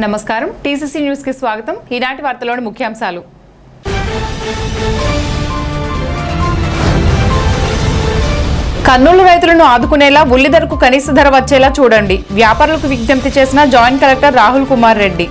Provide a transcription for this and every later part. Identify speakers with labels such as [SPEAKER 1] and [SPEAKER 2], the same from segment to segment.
[SPEAKER 1] నమస్కారం TCC news కి స్వాగతం. ఈనాటి వార్తలోని ముఖ్యాంశాలు. కర్నూలు రైతులను ఆదుకునేలా ఉల్లి ధరకు కనీస ధర వచ్చేలా చూడండి. వ్యాపారులకు విజ్ఞప్తి చేసిన joint collector Rahul Kumar Reddy.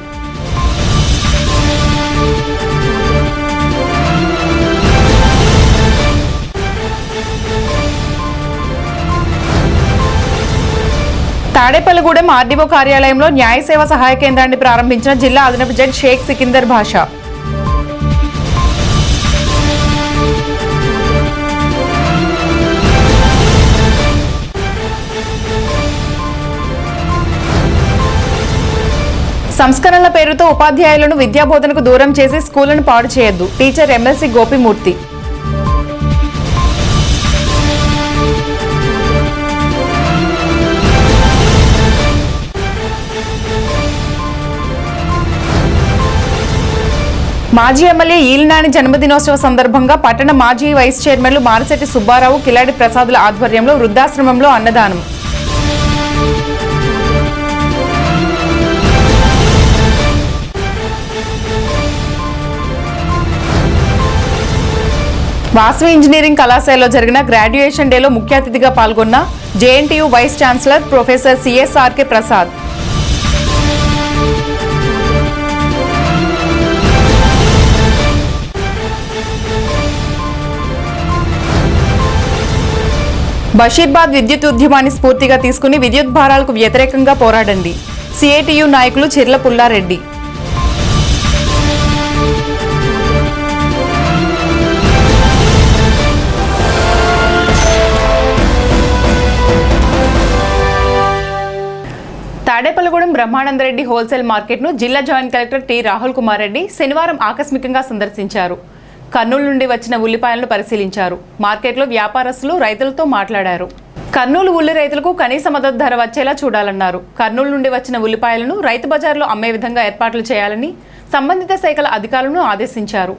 [SPEAKER 1] Tadepalligudem RDO కార్యాలయంలో న్యాయ సేవ సహాయ కేంద్రాన్ని ప్రారంభించిన జిల్లా అదనపు జడ్జి షేక్ సికిందర్ భాషా. సంస్కరణల పేరుతో ఉపాధ్యాయులను విద్యాబోధనకు దూరం చేసి స్కూళ్లను పాడు చేయొద్దు. Teacher MLC Gopi Murthy. మాజీ ఎమ్మెల్యే ఈలినాని జన్మదినోత్సవ సందర్భంగా పట్టణ మాజీ వైస్ చైర్మన్లు మారిశెట్టి సుబ్బారావు, కిలాడి ప్రసాదుల ఆధ్వర్యంలో వృద్ధాశ్రమంలో అన్నదానం. వాసవి ఇంజనీరింగ్ కళాశాలలో జరిగిన గ్రాడ్యుయేషన్ డేలో ముఖ్య అతిథిగా పాల్గొన్న JNTU vice chancellor professor CSRK Prasad. Bashirabad విద్యుత్ ఉద్యమాన్ని స్ఫూర్తిగా తీసుకుని విద్యుత్ భారాలకు వ్యతిరేకంగా పోరాడండి. సిఐటియు నాయకులు చిర్ల పుల్లారెడ్డి. తాడేపల్లిగూడెం బ్రహ్మానందరెడ్డి హోల్సేల్ మార్కెట్ను జిల్లా joint collector T Rahul Kumar Reddy శనివారం ఆకస్మికంగా సందర్శించారు. కర్నూలు నుండి వచ్చిన ఉల్లిపాయలను పరిశీలించారు. మార్కెట్లో వ్యాపారస్తులు రైతులతో మాట్లాడారు. కర్నూలు ఉల్లి రైతులకు కనీస మద్దతు ధర వచ్చేలా చూడాలన్నారు. కర్నూలు నుండి వచ్చిన ఉల్లిపాయలను రైతు బజార్లో అమ్మే విధంగా ఏర్పాట్లు చేయాలని సంబంధిత శాఖల అధికారులను ఆదేశించారు.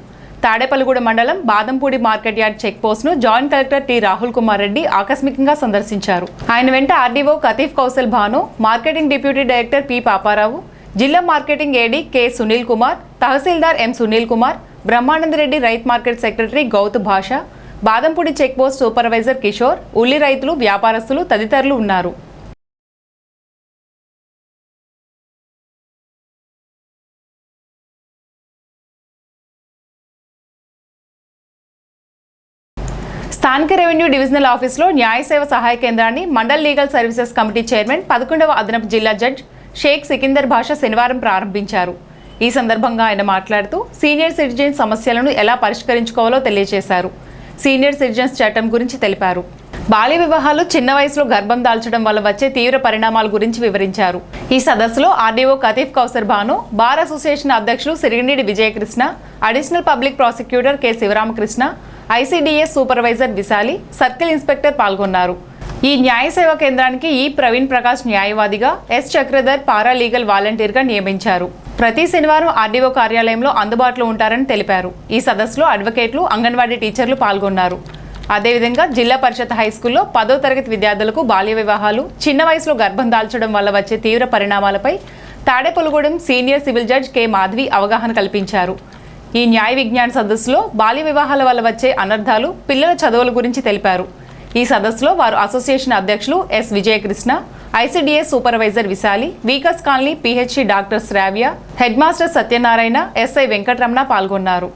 [SPEAKER 1] తాడేపల్లిగూడ మండలం బాదంపూడి మార్కెట్ యార్డ్ చెక్ పోస్ట్ను joint collector T Rahul Kumar Reddy ఆకస్మికంగా సందర్శించారు. ఆయన వెంట RDO Katheef Kaushal Bhanu, marketing deputy director P Paparao, జిల్లా marketing AD K Sunil Kumar, తహసీల్దార్ ఎం సునీల్ కుమార్, బ్రహ్మానందరెడ్డి రైతు market secretary Gouthu Bhasha, Badampudi check post supervisor Kishore, ఉల్లి రైతులు, వ్యాపారస్తులు తదితరులు ఉన్నారు. స్థానిక రెవెన్యూ డివిజనల్ ఆఫీసులో న్యాయ సేవ సహాయ కేంద్రాన్ని mandal legal services committee chairman 11వ అదనపు జిల్లా జడ్జి షేక్ సికిందర్ భాషా శనివారం ప్రారంభించారు. ఈ సందర్భంగా ఆయన మాట్లాడుతూ సీనియర్ సిటిజన్స్ సమస్యలను ఎలా పరిష్కరించుకోవాలో తెలియజేశారు. సీనియర్ సిటిజన్స్ చట్టం గురించి తెలిపారు. బాల్య వివాహాలు, చిన్న వయసులో గర్భం దాల్చడం వల్ల వచ్చే తీవ్ర పరిణామాల గురించి వివరించారు. ఈ సదస్సులో RDO Katheef Kausar Bhanu, bar association అధ్యక్షులు Sirigineedi Vijayakrishna, additional public prosecutor K Sivaramakrishna, ICDS supervisor Visali, circle inspector పాల్గొన్నారు. ఈ న్యాయ సేవా కేంద్రానికి ఈ ప్రవీణ్ ప్రకాష్ న్యాయవాదిగా, ఎస్ చక్రధర్ పారాలీగల్ వాలంటీర్గా నియమించారు. ప్రతి శనివారం ఆర్డీఓ కార్యాలయంలో అందుబాటులో ఉంటారని తెలిపారు. ఈ సదస్సులో అడ్వకేట్లు, అంగన్వాడీ టీచర్లు పాల్గొన్నారు. అదేవిధంగా జిల్లా పరిషత్ హైస్కూల్లో 10వ తరగతి విద్యార్థులకు బాల్య వివాహాలు, చిన్న వయసులో గర్భం దాల్చడం వల్ల వచ్చే తీవ్ర పరిణామాలపై Tadepalligudem senior civil judge K Madhavi అవగాహన కల్పించారు. ఈ న్యాయ విజ్ఞాన సదస్సులో బాల్య వివాహాల వల్ల వచ్చే అనర్థాలు, పిల్లల చదువుల గురించి తెలిపారు. ఈ సదస్సులో వారు అసోసియేషన్ అధ్యక్షులు S Vijayakrishna, ICDS supervisor Visali, Vikas colony PHC doctor Sravya, head master Satyanarayana, SI Venkataramana పాల్గొన్నారు.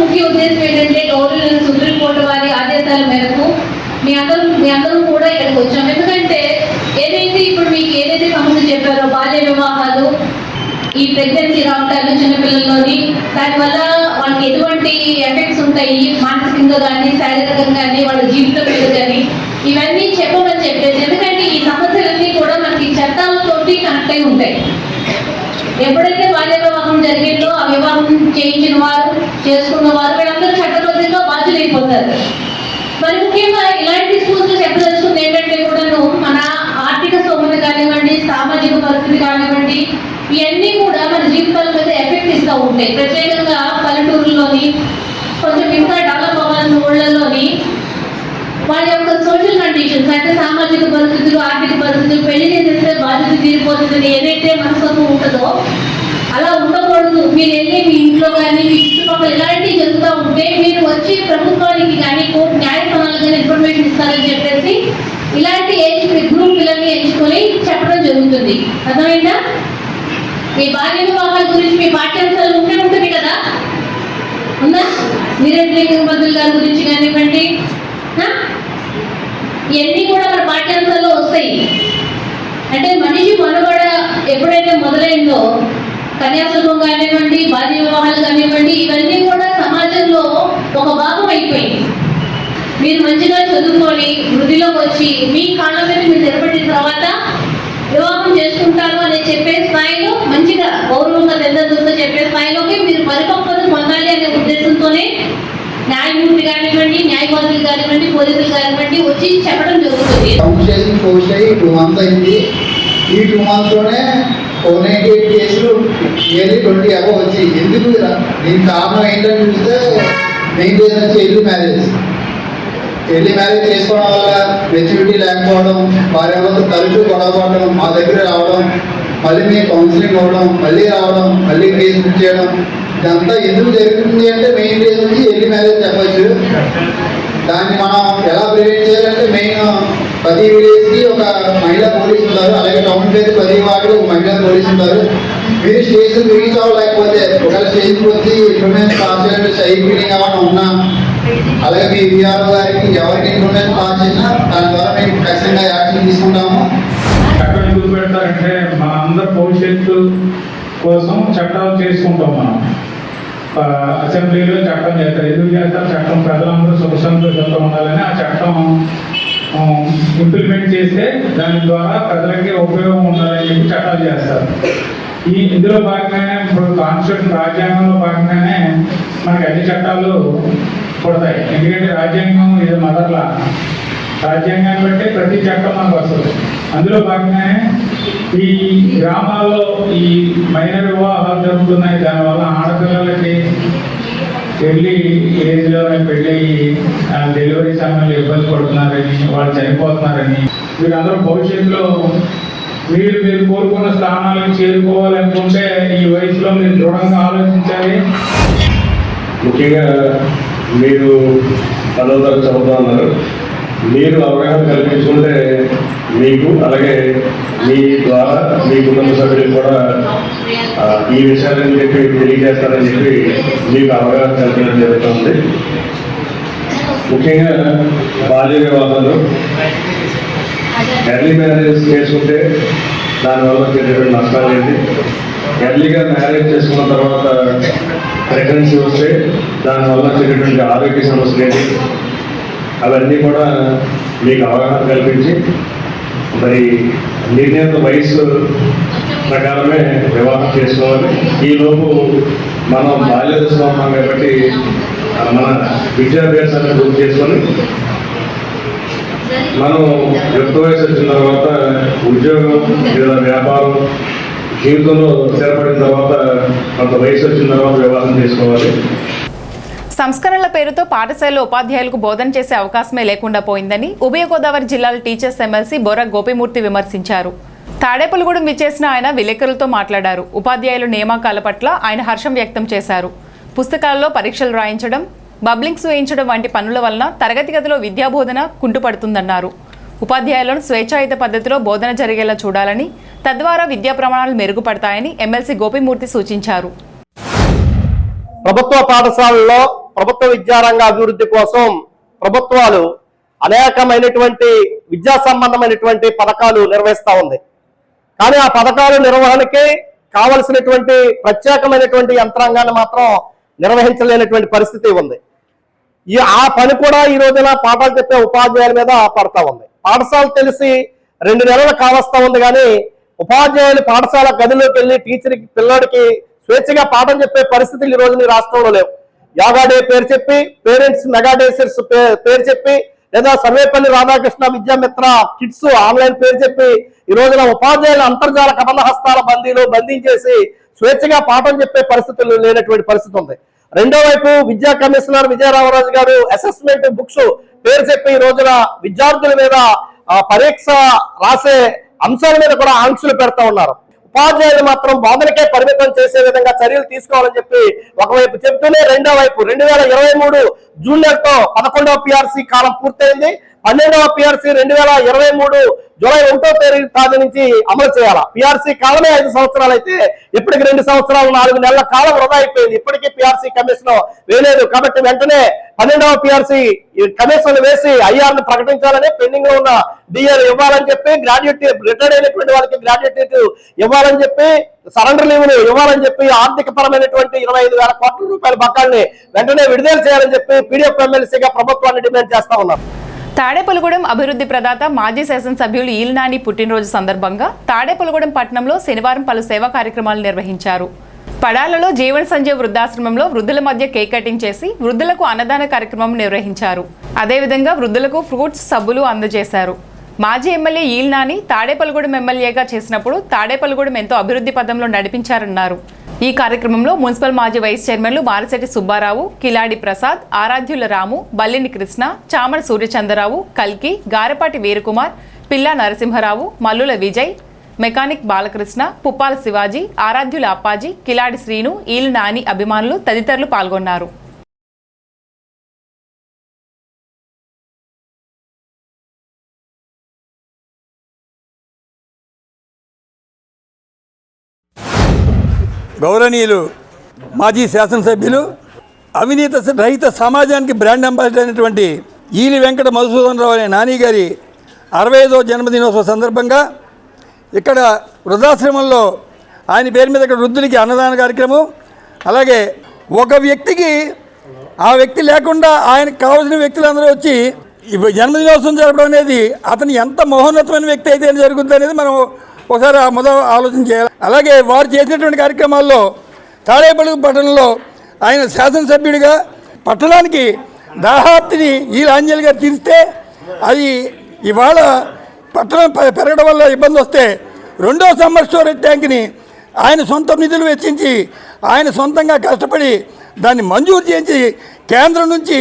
[SPEAKER 2] ముఖ్య ఉద్దేశం ఏంటంటే సుప్రీంకోర్టు వారి ఆదేశాల మేరకు మీ అందరూ కూడా ఇక్కడికి వచ్చాం. ఎందుకంటే ఏదైతే ఇప్పుడు మీకు ఏదైతే సమస్య చెప్పారో బాల్య వివాహాలు, ఈ ప్రెగ్నెన్సీ రావటాలు చిన్నపిల్లల్లోని, దానివల్ల వాళ్ళకి ఎటువంటి ఎఫెక్ట్స్ ఉంటాయి మానసికంగా కానీ శారీరకంగా కానీ వాళ్ళ జీవితం మీద కానీ, ఇవన్నీ చెప్పమని చెప్పేసి. ఎందుకంటే ఈ సమస్యలన్నీ కూడా మనకి చట్టాలతోటి కనెక్ట్ అయి ఉంటాయి. ఎప్పుడైతే బాల్య వివాహం జరిగిందో ఆ వివాహం చేయించిన వారు, చేసుకున్న వారు వీళ్ళందరూ చట్టబద్ధంగా బాధ్యులైపోతారు. మరి ముఖ్యంగా ఇలాంటి స్కూల్స్ చెప్పదలుచుకుంది ఏంటంటే కూడాను మన ఆర్థిక స్తోమత కానివ్వండి, సామాజిక పరిస్థితి కానివ్వండి, ఇవన్నీ కూడా మన జీవితాల మీద ఎఫెక్ట్ ఇస్తూ ఉంటాయి. ప్రత్యేకంగా పల్లెటూరులోని, కొంచెం ఇంకా డెవలప్ అవ్వాల్సిన ఊళ్ళలోని వాళ్ళ యొక్క సోషల్ కండిషన్స్ అంటే సామాజిక పరిస్థితులు, ఆర్థిక పరిస్థితులు, పెళ్లి చేసేస్తే బాధ్యత తీరిపోతుందని ఏదైతే మనస్తత్వం ఉంటుందో అలా ఉండకూడదు. మీరు వెళ్ళి మీ ఇంట్లో కానీ మీ చుట్టుపక్కల ఇలాంటివి జరుగుతూ ఉంటే మీరు వచ్చి ప్రభుత్వానికి కానీ కోర్టు న్యాయస్థానాలకు కానీ ఇన్ఫర్మేషన్ ఇస్తారని చెప్పేసి ఇలాంటి ఏజ్ గ్రూప్ పిల్లల్ని ఎంచుకొని చెప్పడం జరుగుతుంది. అర్థమైందా? మీ బాల్య వివాహాల గురించి మీ పాఠ్యాంశాలు ఉంటుంది కదా, ఉందా? వీరేంద్ర బదుల్ గారి గురించి కానివ్వండి, ఇవన్నీ కూడా మన పాఠ్యాంశాల్లో వస్తాయి. అంటే మనిషి మనుగడ ఎప్పుడైతే మొదలైందో కన్యాశుల్కం కానివ్వండి, బాల్య వివాహాలు కానివ్వండి, ఇవన్నీ కూడా సమాజంలో ఒక భాగం అయిపోయింది. మీరు మంచిగా చదువుకొని వృద్ధిలోకి వచ్చి మీ కాళ్ళ మీద మీరు నిలబడిన తర్వాత వివాహం చేసుకుంటారు అని చెప్పే స్థాయిలో మంచిగా గౌరవంగా దెద్దతో చెప్పే స్థాయిలోకి మీరు పరిపక్వత పొందాలి అనే ఉద్దేశంతోనే న్యాయమూర్తి కానివ్వండి, న్యాయవాదులు కానివ్వండి, పోలీసులు కానివ్వండి వచ్చి చెప్పడం జరుగుతుంది.
[SPEAKER 3] పోస్ట్ అయ్యి 2 months అయింది. ఈ 2 months లోనే 498 కేసులు నియర్లీ 20 అబవ్ వచ్చి ఎందుకు దీనికి కారణం ఏంటని చూస్తే మెయిన్ రీజన్ వచ్చి ఎర్లీ మ్యారేజ్ చేసుకోవడం వల్ల మెచ్యూరిటీ లేకపోవడం, భార్యాభర్తలు తరచూ గొడవపడడం, మా దగ్గర రావడం, మళ్ళీ మీ కౌన్సిలింగ్ అవ్వడం, మళ్ళీ రావడం, మళ్ళీ కేసు బుక్ చేయడం, ఇదంతా ఎందుకు జరుగుతుంది అంటే మెయిన్ రీజన్ వచ్చి ఎర్లీ మ్యారేజ్ చెప్పచ్చు. దాన్ని మనం ఎలా ప్రివెంట్ చేయాలంటే మెయిన్ ప్రతి విలేజ్కి ఒక మహిళా పోలీసు ఉంటారు, అలాగే టౌన్ పేరు ప్రతి వాటిలో ఒక మహిళా పోలీసు ఉంటారు. మీరు స్టేషన్ రీచ్ అవ్వలేకపోతే ఒకవేళ స్టేషన్కి వచ్చి ఇన్ఫర్మేషన్ పాస్ చేయాలంటే సైడ్ ఫీలింగ్ ఏమైనా ఉన్నా, అలాగే మీ విఆర్ఓ గారికి ఎవరికి ఇన్ఫర్మేషన్ పాస్ చేసినా దాని ద్వారా మేము ఖచ్చితంగా యాక్షన్ తీసుకుంటాము.
[SPEAKER 4] చట్టం ఎందుకు పెడతారంటే మన అందరి భవిష్యత్తు కోసం చట్టాలు చేసుకుంటాం. మనం అసెంబ్లీలో చట్టం చేస్తారు. ఎందుకు చేస్తారు? చట్టం ప్రజలందరూ సుఖ సంతోషంతో ఉండాలని ఆ చట్టం ఇంప్లిమెంట్ చేస్తే దాని ద్వారా ప్రజలకి ఉపయోగం ఉండాలని చెప్పి చట్టాలు చేస్తారు. ఇందులో భాగంగానే ఇప్పుడు కాన్స్టిట్యూషన్ రాజ్యాంగంలో భాగంగానే మనకి అన్ని చట్టాలు పడతాయి. ఎందుకంటే రాజ్యాంగం ఇది మదర్లా, రాజ్యాంగాన్ని బట్టి ప్రతి చట్టం మనకు వస్తుంది. అందులో భాగంగానే ఈ గ్రామాల్లో ఈ మైనర్ వివాహాలు జరుగుతున్నాయి. దానివల్ల ఆడపిల్లలకి పెళ్ళి ఏజ్లోనే పెళ్ళి డెలివరీ సమయంలో ఇబ్బంది పడుతున్నారని, వాళ్ళు చనిపోతున్నారని, వీళ్ళందరూ భవిష్యత్తులో మీరు కోరుకున్న స్థానాలకు చేరుకోవాలనుకుంటే ఈ వయసులో మీరు దృఢంగా ఆలోచించాలి.
[SPEAKER 5] ముఖ్యంగా మీరు 10వ తరగతి చదువుతున్నారు. మీరు అవగాహన కల్పించుకుంటే మీకు అలాగే మీ ద్వారా మీ కుటుంబ సభ్యులకు కూడా ఈ విషయాలని చెప్పి తెలియజేస్తారని చెప్పి మీకు అవగాహన కల్పించడం జరుగుతుంది. ముఖ్యంగా బాల్య వివాహాలు, ఎర్లీ మ్యారేజ్ చేసుకుంటే దానివల్ల వచ్చేటటువంటి నష్టాలు ఏంటి, ఎర్లీగా మ్యారేజ్ చేసుకున్న తర్వాత ప్రెగ్నెన్సీ వస్తే దానివల్ల వచ్చేటటువంటి ఆరోగ్య సమస్యలు ఏంటి, అవన్నీ కూడా మీకు అవగాహన కల్పించి మరి నిర్ణీత వయసు ప్రకారమే వివాహం చేసుకోవాలి. ఈలోపు మనం బాల్య దశలో ఉన్నాం కాబట్టి మన విద్యాభ్యాసాన్ని పూర్తి చేసుకొని మనం యుక్త వయసు వచ్చిన తర్వాత ఉద్యోగం లేదా వ్యాపారం జీవితంలో స్థిరపడిన తర్వాత కొంత వయసు వచ్చిన తర్వాత వివాహం చేసుకోవాలి.
[SPEAKER 1] సంస్కరణల పేరుతో పాఠశాలలో ఉపాధ్యాయులకు బోధన చేసే అవకాశమే లేకుండా పోయిందని ఉభయ గోదావరి జిల్లాల టీచర్స్ ఎమ్మెల్సీ బొర్రా గోపిమూర్తి విమర్శించారు. తాడేపల్లిగూడెం విచ్చేసిన ఆయన విలేకరులతో మాట్లాడారు. ఉపాధ్యాయుల నియామకాల పట్ల ఆయన హర్షం వ్యక్తం చేశారు. పుస్తకాలలో పరీక్షలు రాయించడం, బబ్లింగ్స్ వేయించడం వంటి పనుల వలన తరగతి గదిలో విద్యాబోధన కుంటుపడుతుందన్నారు. ఉపాధ్యాయులను స్వేచ్ఛాయుత పద్ధతిలో బోధన జరిగేలా చూడాలని, తద్వారా విద్యా ప్రమాణాలు మెరుగుపడతాయని ఎమ్మెల్సీ గోపిమూర్తి సూచించారు.
[SPEAKER 6] ప్రభుత్వ పాఠశాలల్లో ప్రభుత్వ విద్యారంగ అభివృద్ధి కోసం ప్రభుత్వాలు అనేకమైనటువంటి విద్యా సంబంధమైనటువంటి పథకాలు నిర్వహిస్తూ ఉంది. కానీ ఆ పథకాల నిర్వహణకి కావలసినటువంటి ప్రత్యేకమైనటువంటి యంత్రాంగాన్ని మాత్రం నిర్వహించలేనటువంటి పరిస్థితి ఉంది. ఆ పని కూడా ఈ రోజున పాఠాలు చెప్పే ఉపాధ్యాయుల మీద పడతా ఉంది. పాఠశాల తెలిసి 2 నెలలు కావస్తా ఉంది, కానీ ఉపాధ్యాయులు పాఠశాల గదిలోకి వెళ్ళి టీచర్కి పిల్లడికి స్వేచ్ఛగా పాఠం చెప్పే పరిస్థితులు ఈ రోజున రాష్ట్రంలో లేవు. యోగా డే పేరు చెప్పి, పేరెంట్స్ మెగా డేసెస్ పేరు చెప్పి, లేదా సర్వేపల్లి రాధాకృష్ణ విద్యామిత్ర కిట్స్ ఆన్లైన్ పేరు చెప్పి ఈ రోజున ఉపాధ్యాయులు అంతర్జాల కబంధ హస్తాల బంధించేసి స్వేచ్ఛగా పాఠం చెప్పే పరిస్థితులు లేనటువంటి పరిస్థితి ఉంది. రెండో వైపు విద్యా కమిషనర్ విజయరామరాజు గారు అసెస్మెంట్ బుక్స్ పేరు చెప్పి ఈ రోజున విద్యార్థుల మీద పరీక్ష రాసే అంశాల మీద కూడా ఆంక్షలు పెడతా ఉన్నారు. ఉపాధ్యాయులు మాత్రం బోధనకే పరిమితం చేసే విధంగా చర్యలు తీసుకోవాలని చెప్పి ఒకవైపు చెప్తూనే రెండో వైపు 2023 జూన్ నెలతో 11వ పిఆర్సీ కాలం పూర్తయింది. 12వ పిఆర్సీ 2023 జూలై 1వ తేదీ నుంచి అమలు చేయాలా. పిఆర్సీ కాలమే 5 సంవత్సరాలు అయితే ఇప్పటికి 2 సంవత్సరాలు 4 నెలల కాలం వృధా అయిపోయింది. ఇప్పటికీ పిఆర్సీ కమిషన్ వేయలేదు. కాబట్టి వెంటనే 12వ పిఆర్సీ కమిషన్ వేసి ఐఆర్ని ప్రకటించాలని, పెండింగ్ లో ఉన్న డిఏలు ఇవ్వాలని చెప్పి, గ్రాడ్యుయేట్ రిటైర్డ్ అయినటువంటి వాళ్ళకి గ్రాడ్యుయేట్ ఇవ్వాలని చెప్పి, సరెండర్ లీవ్లు ఇవ్వాలని చెప్పి, ఆర్థిక పరమైనటువంటి 25,000 కోట్ల రూపాయల బకాయిల్ని వెంటనే విడుదల చేయాలని చెప్పి పీడీఎఫ్ ఎమ్మెల్సీగా ప్రభుత్వాన్ని డిమాండ్ చేస్తా ఉన్నారు.
[SPEAKER 1] తాడేపల్లిగూడెం అభివృద్ధి ప్రదాత మాజీ శాసనసభ్యులు ఈల్నాని పుట్టినరోజు సందర్భంగా తాడేపల్లిగూడెం పట్టణంలో శనివారం పలు సేవా కార్యక్రమాలు నిర్వహించారు. పడాలలో జీవన సంజయ్ వృద్ధాశ్రమంలో వృద్ధుల మధ్య కేక్ కటింగ్ చేసి వృద్ధులకు అన్నదాన కార్యక్రమం నిర్వహించారు. అదేవిధంగా వృద్ధులకు ఫ్రూట్స్, సబ్బులు అందజేశారు. మాజీ ఎమ్మెల్యే ఈల్నాని తాడేపల్లిగూడెం ఎమ్మెల్యేగా చేసినప్పుడు తాడేపల్లిగూడెం ఎంతో అభివృద్ధి పదంలో నడిపించారన్నారు. ఈ కార్యక్రమంలో మున్సిపల్ మాజీ వైస్ చైర్మన్లు మారిశెట్టి సుబ్బారావు, కిలాడి ప్రసాద్, ఆరాధ్యుల రాము, బల్లిని కృష్ణ, చామడ సూర్యచంద్రరావు, కల్కి, గారపాటి వీరకుమార్, పిల్లా నరసింహరావు, మల్లుల విజయ్, మెకానిక్ బాలకృష్ణ, పుప్పాల శివాజీ, ఆరాధ్యుల అప్పాజీ, కిలాడి శ్రీను, ఈల్ నాని అభిమానులు తదితరులు పాల్గొన్నారు.
[SPEAKER 7] గౌరవనీయులు మాజీ శాసనసభ్యులు, అవినీతి రహిత సమాజానికి బ్రాండ్ అంబాసిడర్ అయినటువంటి ఈలి వెంకట మధుసూదనరావు అనే నాని గారి 65వ జన్మదినోత్సవ సందర్భంగా ఇక్కడ వృద్ధాశ్రమంలో ఆయన పేరు మీద ఇక్కడ వృద్ధులకి అన్నదాన కార్యక్రమం, అలాగే ఒక వ్యక్తికి ఆ వ్యక్తి లేకుండా ఆయనకు కావాల్సిన వ్యక్తులందరూ వచ్చి జన్మదినోత్సవం జరపడం అనేది అతను ఎంత మహోన్నతమైన వ్యక్తి అయితే జరుగుతుంది అనేది మనం ఒకసారి మొదలు ఆలోచన చేయాలి. అలాగే వారు చేసినటువంటి కార్యక్రమాల్లో తాడేపల్లి పట్టణంలో ఆయన శాసనసభ్యుడిగా పట్టణానికి దాహార్తిని ఈ ఆంజనేయులు గారు తీరిస్తే అది ఇవాళ పట్టణం పెరగడం వల్ల ఇబ్బంది వస్తే 2వ సమ్మర్ స్టోరేజ్ ట్యాంక్ని ఆయన సొంత నిధులు వెచ్చించి ఆయన సొంతంగా కష్టపడి దాన్ని మంజూరు చేయించి కేంద్రం నుంచి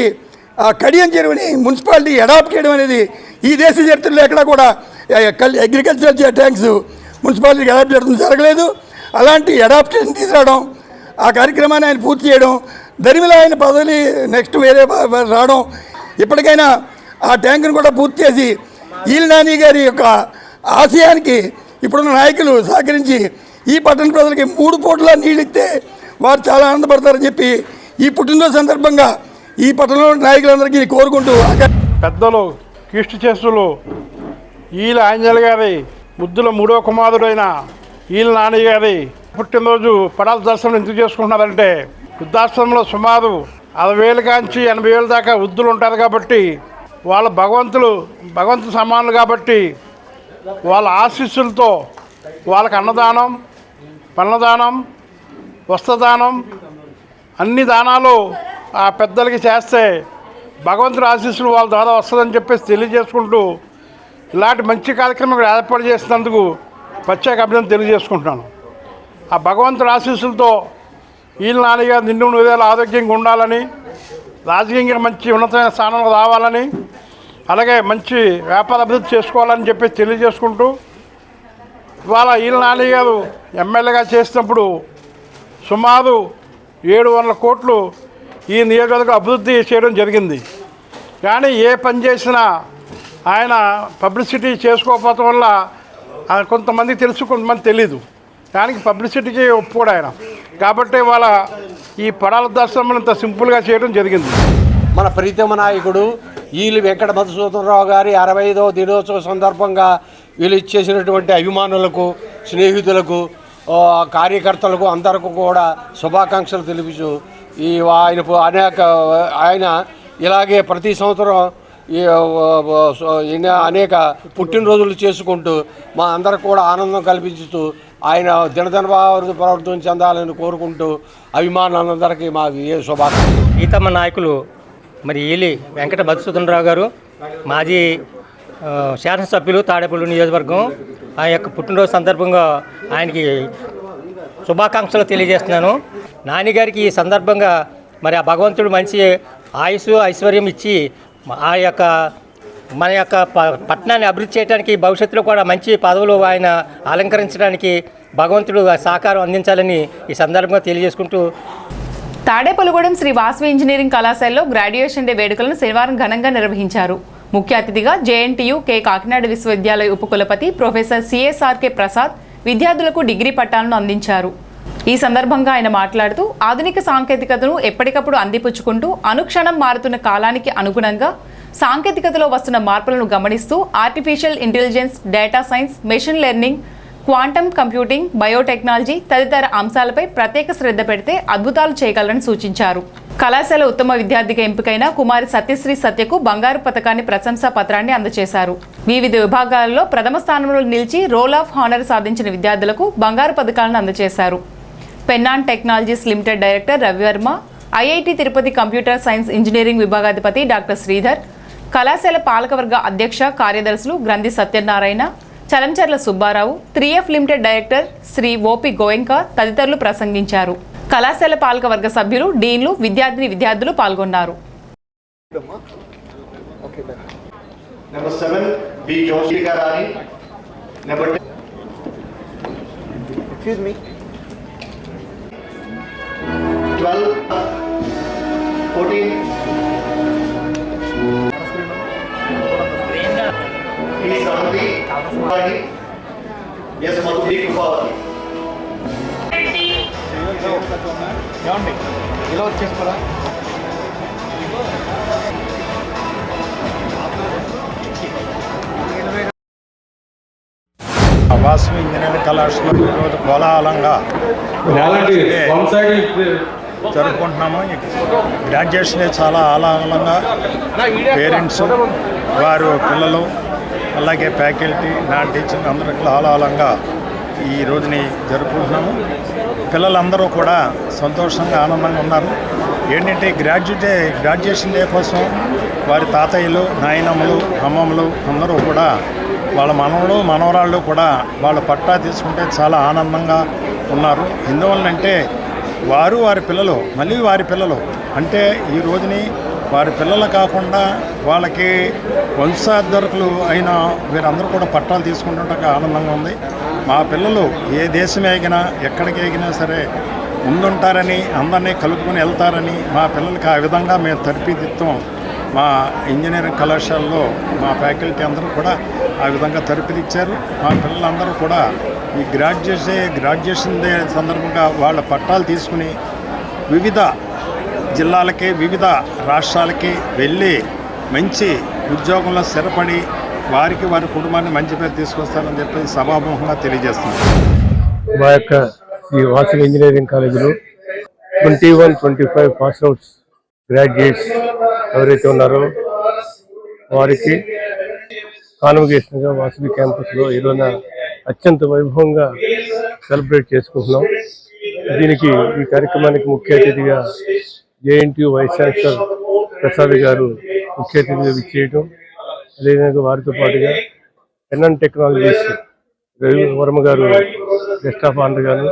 [SPEAKER 7] ఆ కడియం చెరువుని మున్సిపాలిటీ అడాప్ట్ చేయడం అనేది ఈ దేశ చరిత్రలో ఎక్కడా కూడా అగ్రికల్చర్ ట్యాంక్స్ మున్సిపాలిటీకి అడాప్ట్ చేయడం జరగలేదు. అలాంటి అడాప్టేషన్ తీసుకురావడం, ఆ కార్యక్రమాన్ని ఆయన పూర్తి చేయడం, దరిమిలా ఆయన పదవి నెక్స్ట్ వేరే రావడం, ఇప్పటికైనా ఆ ట్యాంకును కూడా పూర్తి చేసి ఈల్ నాని గారి యొక్క ఆశయానికి ఇప్పుడున్న నాయకులు సహకరించి ఈ పట్టణ ప్రజలకి 3 పూటలా నీళ్ళు ఇస్తే వారు చాలా ఆనందపడతారని చెప్పి ఈ పుట్టినరోజు సందర్భంగా ఈ పట్టణంలో నాయకులందరికీ కోరుకుంటూ,
[SPEAKER 8] పెద్దలు కీర్తి చేస్తులు ఈల ఆంజనేయులు గారి ముద్దుల 3వ కుమారుడైన ఈల నాని గారి పుట్టినరోజు పడాల దర్శనం ఎందుకు చేసుకుంటున్నారంటే, వృద్ధాశ్రమంలో సుమారు 60,000 కాంచి 80,000 దాకా వృద్ధులు ఉంటారు కాబట్టి వాళ్ళ భగవంతు సమానులు కాబట్టి వాళ్ళ ఆశీస్సులతో వాళ్ళకి అన్నదానం, పన్నదానం, వస్త్రదానం, అన్ని దానాలు ఆ పెద్దలకి చేస్తే భగవంతుడి ఆశీస్సులు వాళ్ళ ద్వారా వస్తుందని చెప్పేసి తెలియజేసుకుంటూ ఇలాంటి మంచి కార్యక్రమం ఏర్పాటు చేసినందుకు ప్రత్యేక అభినందన తెలియజేసుకుంటున్నాను. ఆ భగవంతుడి ఆశీస్సులతో ఈల నాని గారు నిండు నూరేళ్ళు ఆరోగ్యంగా ఉండాలని, రాజకీయంగా మంచి ఉన్నతమైన స్థానంలో రావాలని, అలాగే మంచి వ్యాపార అభివృద్ధి చేసుకోవాలని చెప్పి తెలియజేసుకుంటూ, ఇవాళ ఈల నాని గారు ఎమ్మెల్యేగా చేసినప్పుడు సుమారు 700 కోట్లు ఈ నియోజకవర్గం అభివృద్ధి చేయడం జరిగింది. కానీ ఏ పని చేసినా ఆయన పబ్లిసిటీ చేసుకోకపోవడం వల్ల కొంతమందికి తెలుసు, కొంతమంది తెలీదు. దానికి పబ్లిసిటీకి ఒప్పుకోడు ఆయన. కాబట్టి వాళ్ళ ఈ పడాల దర్శనం ఇంత సింపుల్గా చేయడం జరిగింది.
[SPEAKER 9] మన ప్రీతమ నాయకుడు ఈలి వెంకట మధుసూదనరావు గారి 65వ దినోత్సవ సందర్భంగా వీళ్ళు ఇచ్చేసినటువంటి అభిమానులకు, స్నేహితులకు, కార్యకర్తలకు అందరికీ కూడా శుభాకాంక్షలు తెలుపుచు ఆయన ఇలాగే ప్రతి సంవత్సరం అనేక పుట్టినరోజులు చేసుకుంటూ మా అందరికి కూడా ఆనందం కల్పించుతూ ఆయన దినదిన ప్రవర్తన చెందాలని కోరుకుంటూ అభిమానులందరికీ మా శుభాకాంక్షలు.
[SPEAKER 10] ప్రీతమ నాయకులు మరి ఈలి వెంకట మధుసూదనరావు గారు మాజీ శాసనసభ్యులు తాడేపల్లి నియోజకవర్గం, ఆ యొక్క పుట్టినరోజు సందర్భంగా ఆయనకి శుభాకాంక్షలు తెలియజేస్తున్నాను. నాన్నగారికి ఈ సందర్భంగా మరి ఆ భగవంతుడు మంచి ఆయుస్సు ఐశ్వర్యం ఇచ్చి ఆ యొక్క మన యొక్క పట్టణాన్ని అభివృద్ధి చేయడానికి భవిష్యత్తులో కూడా మంచి పదవులు ఆయన అలంకరించడానికి భగవంతుడు సహకారం అందించాలని ఈ సందర్భంగా తెలియజేసుకుంటూ
[SPEAKER 1] తాడేపల్లిగూడెం శ్రీ వాసవి ఇంజనీరింగ్ కళాశాలలో గ్రాడ్యుయేషన్ డే వేడుకలను శనివారం ఘనంగా నిర్వహించారు. ముఖ్య అతిథిగా జేఎన్టీయూ కే కాకినాడ విశ్వవిద్యాలయ ఉపకులపతి ప్రొఫెసర్ సిఎస్ఆర్కే ప్రసాద్ విద్యార్థులకు డిగ్రీ పట్టాలను అందించారు. ఈ సందర్భంగా ఆయన మాట్లాడుతూ ఆధునిక సాంకేతికతను ఎప్పటికప్పుడు అందిపుచ్చుకుంటూ అనుక్షణం మారుతున్న కాలానికి అనుగుణంగా సాంకేతికతలో వస్తున్న మార్పులను గమనిస్తూ artificial intelligence, data science, machine learning, quantum computing, biotechnology తదితర అంశాలపై ప్రత్యేక శ్రద్ధ పెడితే అద్భుతాలు చేయగలరని సూచించారు. కళాశాల ఉత్తమ విద్యార్థిగా ఎంపికైన కుమారి సత్యశ్రీ సత్యకు బంగారు పథకాన్ని ప్రశంసా పత్రాన్ని అందజేశారు. వివిధ విభాగాలలో ప్రథమ స్థానంలో నిలిచి రోల్ ఆఫ్ హానర్ సాధించిన విద్యార్థులకు బంగారు పథకాలను అందజేశారు. Pennant technologies limited director Ravivarma, IIT Tirupati computer science engineering విభాగాధిపతి డాక్టర్ శ్రీధర్, కళాశాల పాలకవర్గ అధ్యక్ష కార్యదర్శులు Granthi Satyanarayana, Chalancharla Subbarao, 3F limited director Shri OP Goenka తదితరులు ప్రసంగించారు. కళాశాల పాలకవర్గ సభ్యులు, డీన్లు, విద్యార్థులు పాల్గొన్నారు.
[SPEAKER 11] Number 7, B. Joshi Garani. Number 10. Excuse me. 12, 14. Please, Ramadi. Yes, Madhuri Kupavati. ఇలా వచ్చేసుకోరా.
[SPEAKER 8] వాసవి ఇంజనీరింగ్ కళాశాలలో ఈరోజు కోలాహలంగా జరుపుకుంటున్నాము. గ్రాడ్యుయేషన్ చాలా ఆహ్లాదంగా పేరెంట్స్, వారు పిల్లలు, అలాగే ఫ్యాకల్టీ, నాన్ టీచింగ్ అందరికీ ఆహ్లాదంగా ఈ రోజుని జరుపుకుంటున్నాము. పిల్లలందరూ కూడా సంతోషంగా ఆనందంగా ఉన్నారు. ఏంటంటే గ్రాడ్యుయేషన్ డే కోసం వారి తాతయ్యలు, నాయనమ్మలు, అమ్మమ్మలు అందరూ కూడా వాళ్ళ మనవలు, మనవరాళ్ళు కూడా వాళ్ళ పట్టా తీసుకుంటే చాలా ఆనందంగా ఉన్నారు. ఎందువల్లంటే వారి పిల్లలు, మళ్ళీ వారి పిల్లలు అంటే ఈ రోజుని వారి పిల్లలు కాకుండా వాళ్ళకి వంశార్థకులు అయిన వీరందరూ కూడా పట్టాలు తీసుకుంటుంటే ఆనందంగా ఉంది. మా పిల్లలు ఏ దేశం ఎగినా, ఎక్కడికి ఎగినా సరే ముందుంటారని, అందరినీ కలుపుకొని వెళ్తారని మా పిల్లలకి ఆ విధంగా మేము తర్ఫీదిస్తాం. మా ఇంజనీరింగ్ కళాశాలలో మా ఫ్యాకల్టీ అందరూ కూడా ఆ విధంగా తర్ఫీదిచ్చారు. మా పిల్లలందరూ కూడా ఈ గ్రాడ్యుయేషన్ డే సందర్భంగా వాళ్ళ పట్టాలు తీసుకుని వివిధ జిల్లాలకి, వివిధ రాష్ట్రాలకి వెళ్ళి మంచి ఉద్యోగంలో స్థిరపడి వారికి, వారి కుటుంబాన్ని మంచి పేరు తీసుకొస్తారని చెప్పి సభాముఖంగా తెలియజేస్తున్నాం.
[SPEAKER 12] మా యొక్క ఈ వాసవి ఇంజనీరింగ్ కాలేజీలో 21-25 పాస్ అవుట్స్ గ్రాడ్యుయేట్స్ ఎవరైతే ఉన్నారో వారికి కాన్వకేషన్గా వాసవి క్యాంపస్లో ఈరోజు అత్యంత వైభవంగా సెలబ్రేట్ చేసుకుంటున్నాం. దీనికి ఈ కార్యక్రమానికి ముఖ్య అతిథిగా జేఎన్టీయూ వైస్ ఛాన్సలర్ ప్రసాద్ గారు ముఖ్య అతిథిగా విచ్చేయటం, అదేవిధంగా వారితో పాటుగా పెన్నాన్ టెక్నాలజీస్ రవివర్మ గారు గెస్ట్ ఆఫ్ ఆనర్ గాను,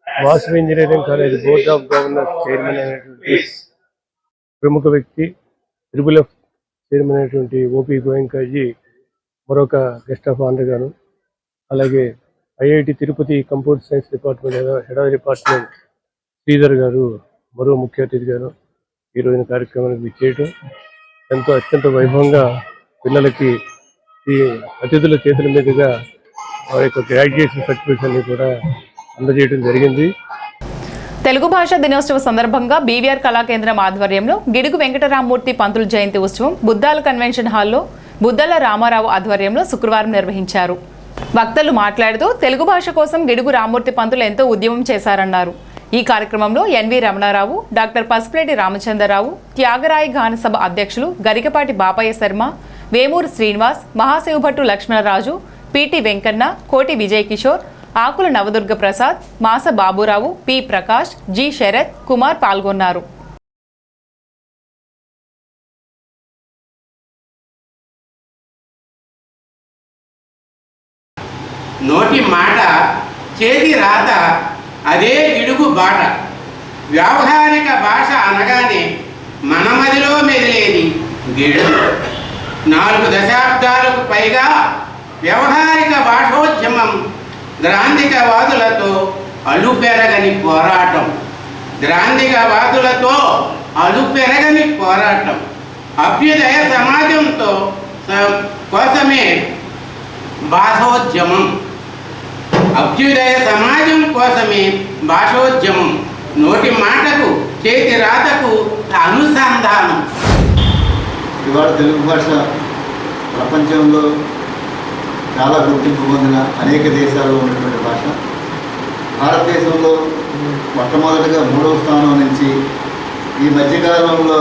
[SPEAKER 12] Vasavi engineering college board of governors chairman అయినటువంటి ప్రముఖ వ్యక్తి, TRIPLE చైర్మన్ అయినటువంటి ఓపి గోయంకాజీ మరొక గెస్ట్ ఆఫ్ ఆనర్ గాను, అలాగే IIT Tirupati computer science department head of department Sridhar గారు మరో ముఖ్య అతిథి గారు ఈ రోజున కార్యక్రమానికి విచ్చేయటం ఎంతో అత్యంత వైభవంగా పిల్లలకి ఈ అతిథుల చేతుల మీదుగా వారి యొక్క గ్రాడ్యుయేషన్ సర్టిఫికేట్స్ అన్ని కూడా అందజేయడం జరిగింది.
[SPEAKER 1] తెలుగు భాషా దినోత్సవ సందర్భంగా బీవీఆర్ కళాకేంద్రం ఆధ్వర్యంలో గిడుగు వెంకటరామమూర్తి పంతులు జయంతి ఉత్సవం బుద్దాల కన్వెన్షన్ హాల్లో బుద్దల రామారావు ఆధ్వర్యంలో శుక్రవారం నిర్వహించారు. వక్తలు మాట్లాడుతూ తెలుగు భాష కోసం గిడుగు రామమూర్తి పంతులు ఎంతో ఉద్యమం చేశారన్నారు. ఈ కార్యక్రమంలో ఎన్వి రమణారావు, డాక్టర్ పసుపులేటి రామచంద్రరావు, త్యాగరాయ గానసభ అధ్యక్షులు గరికపాటి బాపయ్య శర్మ, వేమూరు శ్రీనివాస్, మహాశివభట్టు లక్ష్మణరాజు, పిటి వెంకన్న, కోటి విజయ్ కిషోర్, ఆకుల నవదుర్గ ప్రసాద్, మాస బాబురావు, పి ప్రకాష్, జి శరత్ కుమార్ పాల్గొన్నారు.
[SPEAKER 13] నోటి మాట, చేతి రాత, అదే గిడుగు బాట. వ్యావహారిక భాష అనగానే మన మదిలో మెదిలేది గిడుగు. 4 దశాబ్దాలకు పైగా వ్యవహారిక భాషోద్యమం, గ్రాంధికవాదులతో అలుపెరగని పోరాటం. గ్రాంధికవాదులతో అలుపెరగని పోరాటం. అభ్యుదయ సమాజంతో కోసమే భాషోద్యమం. అభ్యుదయ సమాజం కోసమే భాషోద్యమం. నోటి మాటకు చేతి రాతకు అనుసంధానం.
[SPEAKER 3] ఇవాళ తెలుగు భాష ప్రపంచంలో చాలా గుర్తింపు పొందిన అనేక దేశాల్లో ఉన్నటువంటి భాష. భారతదేశంలో మొట్టమొదటిగా 3వ స్థానం నుంచి ఈ మధ్యకాలంలో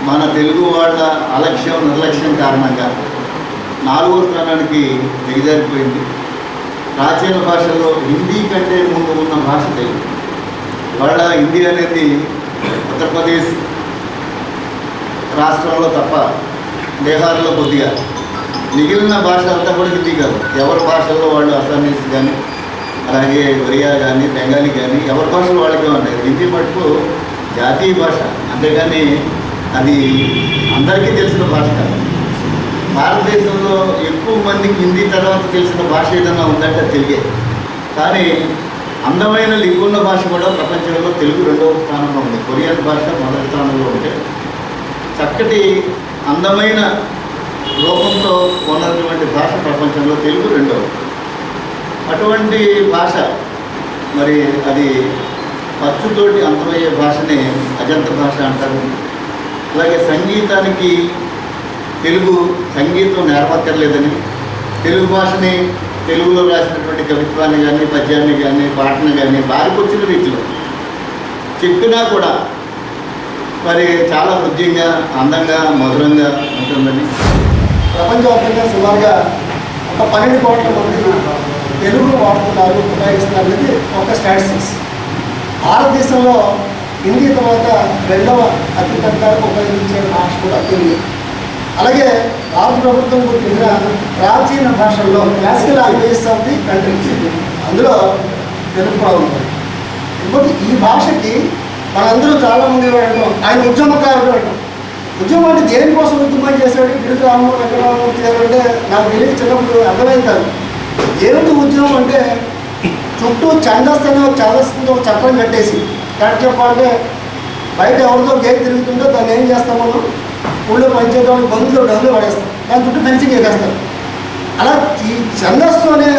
[SPEAKER 3] మన తెలుగు వాళ్ళ అలక్ష్యం నిర్లక్ష్యం కారణంగా 4వ స్థానానికి దిగజారిపోయింది. ప్రాచీన భాషల్లో హిందీ కంటే ముందు ఉన్న భాష తెలుగు. వాళ్ళ హిందీ అనేది ఉత్తరప్రదేశ్ రాష్ట్రంలో తప్ప బీహార్లో కొద్దిగా, మిగిలిన భాష అంతా కూడా హిందీ కాదు. ఎవరి భాషల్లో వాళ్ళు అస్సామీస్ కానీ, అలాగే ఒరియా కానీ, బెంగాలీ కానీ ఎవరి భాషలు వాళ్ళకే ఉన్నాయి. హిందీ మటుకు జాతీయ భాష, అంతేగాని అది అందరికీ తెలిసిన భాష కాదు. భారతదేశంలో ఎక్కువ మందికి హిందీ తర్వాత తెలిసిన భాష ఏదన్నా ఉందంటే తెలుగే. కానీ అందమైన లింగున్న భాష కూడా ప్రపంచంలో తెలుగు 2వ స్థానంలో ఉంది. కొరియన్ భాష మొదటి స్థానంలో ఉంటే, చక్కటి అందమైన రూపంతో ఉన్నటువంటి భాష ప్రపంచంలో తెలుగు 2వ. అటువంటి భాష మరి అది పచ్చుతోటి అంతమయ్యే భాషని అజంత భాష అంటారు. అలాగే సంగీతానికి తెలుగు సంగీతం నేర్పక్కర్లేదని, తెలుగు భాషని తెలుగులో రాసినటువంటి కవిత్వాన్ని కానీ, పద్యాన్ని కానీ, పాటను కానీ బారికొచ్చిన రీతిలో చెప్పినా కూడా మరి చాలా హృద్యంగా, అందంగా, మధురంగా ఉంటుందని.
[SPEAKER 14] ప్రపంచవ్యాప్తంగా సుమారుగా ఒక 12 కోట్ల మంది తెలుగు వాడుతున్నారు, ఉపయోగిస్తున్నారు అనేది ఒక స్టాటిస్టిక్స్. భారతదేశంలో హిందీ తర్వాత 2వ అతిపెద్ద ఉపయోగించే భాష కూడా తెలుగు. అలాగే భారత ప్రభుత్వం గుర్తించిన ప్రాచీన భాషల్లో classical languages of the country, అందులో తెలుగు కూడా ఉంటుంది. ఇంకోటి ఈ భాషకి మనందరూ చాలామంది అంటాం ఆయన ఉద్యమకారుడు అంటాం. ఉద్యమం అంటే దేనికోసం ఉద్యమం చేశాడు గిడుగు రామమూర్తి వెంకటరామమూర్తి గారు అంటే నాకు తెలియదు, చిన్నప్పుడు అర్థమైంది కాదు. ఏమిటి ఉద్యమం అంటే చుట్టూ ఛందస్సుతో ఒక చట్టం కట్టేసి, కరెక్ట్ చెప్పాలంటే బయట ఎవరితో గేట్ తిరుగుతుంటే దాన్ని ఏం చేస్తాం మనం, ఊళ్ళో పనిచేయడానికి బంధువులు డబ్బులు పడేస్తాం, దాని చుట్టూ ఫెన్సింగ్ వేసేస్తారు. అలా ఈ ఛందస్సు అనే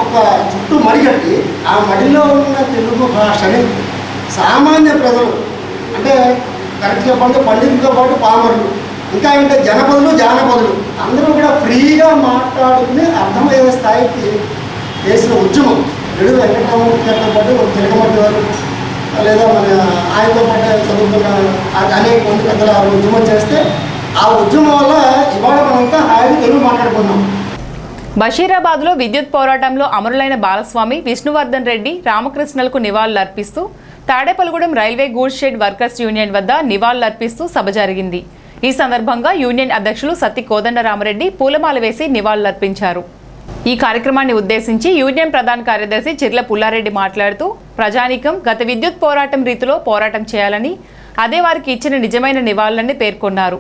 [SPEAKER 14] ఒక చుట్టూ మడిగట్టి ఆ మడిలో ఉన్న తెలుగు భాషని సామాన్య ప్రజలు అంటే కరెక్ట్ చెప్పాలంటే పండితులతో పాటు పామరులు, ఇంకా అంటే జనపదులు జానపదులు అందరూ కూడా ఫ్రీగా మాట్లాడుకుని అర్థమయ్యే స్థాయికి చేసిన ఉద్యమం. గిడుగు వెంకటరామమూర్తి గారితో పాటు ఒక తిలకమూర్తి గారు లేదా మన ఆయనతో పాటు చదువుకున్న అనేక మంది పెద్దలు ఆ ఉద్యమం చేస్తే ఆ ఉద్యమం వల్ల ఇవాళ మనంతా హాయిగా తెలుగు మాట్లాడుకున్నాం.
[SPEAKER 1] బషీరాబాద్లో విద్యుత్ పోరాటంలో అమరులైన బాలస్వామి, విష్ణువర్ధన్ రెడ్డి, రామకృష్ణలకు నివాళులర్పిస్తూ Tadepalligudem railway goods shed workers union వద్ద నివాళులర్పిస్తూ సభ జరిగింది. ఈ సందర్భంగా యూనియన్ అధ్యక్షులు సత్తి కోదండరామరెడ్డి పూలమాల వేసి నివాళులర్పించారు. ఈ కార్యక్రమాన్ని ఉద్దేశించి యూనియన్ ప్రధాన కార్యదర్శి చిర్ల పుల్లారెడ్డి మాట్లాడుతూ ప్రజానీకం గత విద్యుత్ పోరాటం రీతిలో పోరాటం చేయాలని, అదే వారికి ఇచ్చిన నిజమైన నివాళులని పేర్కొన్నారు.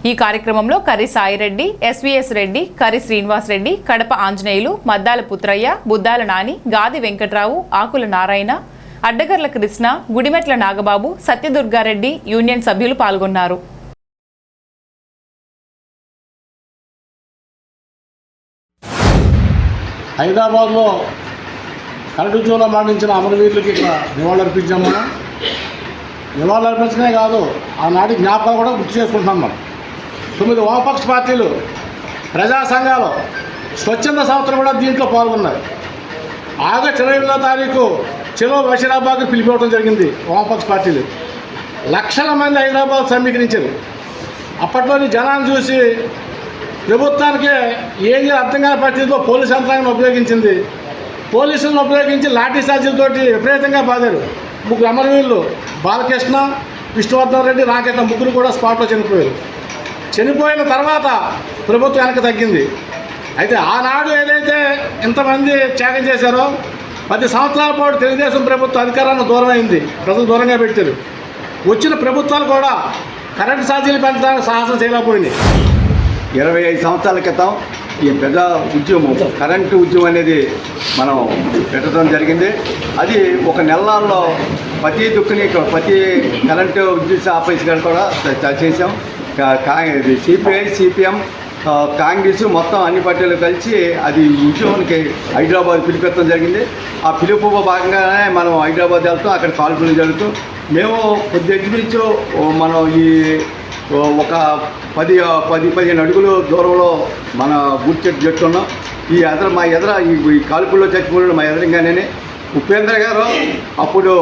[SPEAKER 1] ఈ కార్యక్రమంలో కర్రి సాయిరెడ్డి, ఎస్వీఎస్ రెడ్డి, కర్రి శ్రీనివాస్ రెడ్డి, కడప ఆంజనేయులు, మద్దాల పుత్రయ్య, బుద్దాల నాని, గాది వెంకట్రావు, ఆకుల నారాయణ, అడ్డగర్ల కృష్ణ, గుడిమెట్ల నాగబాబు, సత్యదుర్గారెడ్డి యూనియన్ సభ్యులు పాల్గొన్నారు.
[SPEAKER 15] హైదరాబాద్లో కరెంటు జోలో మరణించిన అమరవీరులకి ఇక్కడ నివాళులర్పించాం. మనం నివాళులర్పించనే కాదు, ఆనాటి జ్ఞాపకాలు కూడా గుర్తు చేసుకుంటున్నాం. మనం 9 వామపక్ష పార్టీలు, ప్రజా సంఘాలు, స్వచ్ఛంద సంస్థలు కూడా దీంట్లో పాల్గొన్నాయి. ఆగస్టు 28వ తారీఖు చెలో బషీరాబాద్కి పిలిపివ్వడం జరిగింది. వామపక్ష పార్టీలు లక్షల మంది హైదరాబాద్ సమీకరించారు. అప్పట్లోని జనాన్ని చూసి ప్రభుత్వానికి ఏం అర్థం కాని పరిస్థితిలో పోలీసు యంత్రాంగాన్ని ఉపయోగించింది. పోలీసులను ఉపయోగించి లాఠీ చార్జీలతోటి విపరీతంగా బాధారు. 3 అమరవీరులు బాలకృష్ణ, విష్ణువర్ధన్ రెడ్డి, రామకృష్ణ ముగ్గురు కూడా స్పాట్లో చనిపోయారు. చనిపోయిన తర్వాత ప్రభుత్వం వెనక్కి తగ్గింది. అయితే ఆనాడు ఏదైతే ఇంతమంది త్యాగం చేశారో 10 సంవత్సరాల పాటు తెలుగుదేశం ప్రభుత్వం అధికారాన్ని దూరం అయింది, ప్రజలు దూరంగా పెట్టారు. వచ్చిన ప్రభుత్వాలు కూడా కరెంటు ఛార్జీలు పెంచడానికి సాహసం చేయలేకపోయింది.
[SPEAKER 16] 25 సంవత్సరాల క్రితం ఈ పెద్ద ఉద్యమం కరెంటు ఉద్యమం అనేది మనం పెట్టడం జరిగింది. అది ఒక నెలల్లో ప్రతి ప్రతి కరెంటు విద్యుత్ ఆఫీస్ కూడా చేసాం. సిపిఐ, సిపిఎం, కాంగ్రెస్ మొత్తం అన్ని పార్టీలు కలిసి అది ఉద్యమానికి హైదరాబాద్ పిలిపెత్తడం జరిగింది. ఆ పిలుపు భాగంగానే మనం హైదరాబాద్ వెళ్తాం, అక్కడ కాల్పులు జరుగుతూ మేము కొద్ది నుంచి మనం ఈ ఒక 10-15 అడుగుల దూరంలో మన గుర్తు చెట్టున్నాం. ఈ మా ఎదుర ఈ కాల్పుల్లో చచ్చిపోయిన మా ఎదురుగానే ఉపేంద్ర గారు, అప్పుడు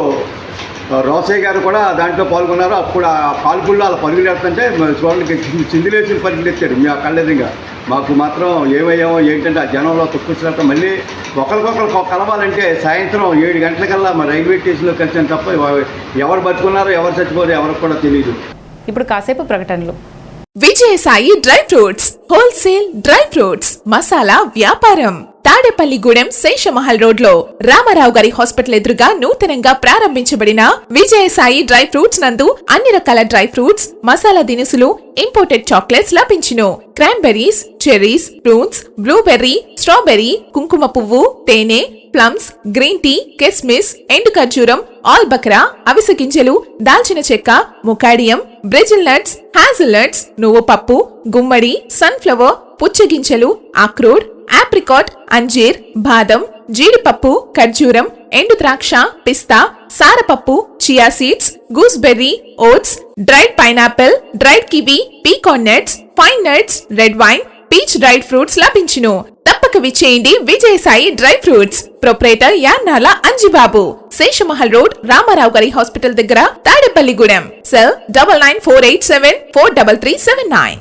[SPEAKER 16] రోసయ్య గారు కూడా దాంట్లో పాల్గొన్నారు. అప్పుడు ఆ కాల్పుల్లో అలా పరుగులు ఎడుతుంటే చూడడానికి చిందులేసి పరుగులు ఎత్తారు మీ కళ్ళెదురుగా. మాకు మాత్రం ఏమయ్యామో ఏంటంటే ఆ జనంలో తొక్కుతున్నట్టు మళ్ళీ ఒకరికొకరు కలవాలంటే సాయంత్రం 7 గంటలకల్లా మా రైల్వే స్టేషన్లో కలిసాను తప్ప ఎవరు బతుకున్నారో ఎవరు చచ్చిపోయారో ఎవరికి కూడా తెలియదు.
[SPEAKER 1] ఇప్పుడు కాసేపు ప్రకటనలు.
[SPEAKER 17] Vijayasai dry fruits wholesale dry fruits masala వ్యాపారం తాడేపల్లిగూడెం శేషమహల్ రోడ్ లో రామారావు గారి హాస్పిటల్ ఎదురుగా నూతనంగా ప్రారంభించబడిన విజయసాయి డ్రై ఫ్రూట్స్ నందు అన్ని రకాల డ్రై ఫ్రూట్స్, మసాలా దినుసులు, ఇంపోర్టెడ్ చాక్లెట్స్ లభించును. Cranberries, cherries, prunes, blueberry, strawberry, కుంకుమ పువ్వు, తేనె, ప్లమ్స్, గ్రీన్ టీ, కిస్మిస్, ఎండు ఖర్జూరం, ఆల్ బక్రా, అవిసె గింజలు, దాల్చిన చెక్క, ముకాడియం, బ్రెజిల్ నట్స్, హ్యాజిల్ నట్స్, నువ్వు పప్పు, గుమ్మడి, సన్ఫ్లవర్, పుచ్చగింజలు, అక్రోడ్, ఆప్రికాట్, అంజీర్, బాదం, జీడిపప్పు, ఖర్జూరం, ఎండు ద్రాక్ష, పిస్తా, సారపప్పు, chia seeds, gooseberry, oats, dried pineapple, dried kiwi, pecan nuts, fine nuts, red wine, peach dried fruits లభించును. తప్పక విచ్చేయండి Vijayasai dry fruits. Proprietor Yannala Anjibabu, Seshamahal road, Ramarao గారి హాస్పిటల్ దగ్గర, Tadepalligudem. Cell 9948743379.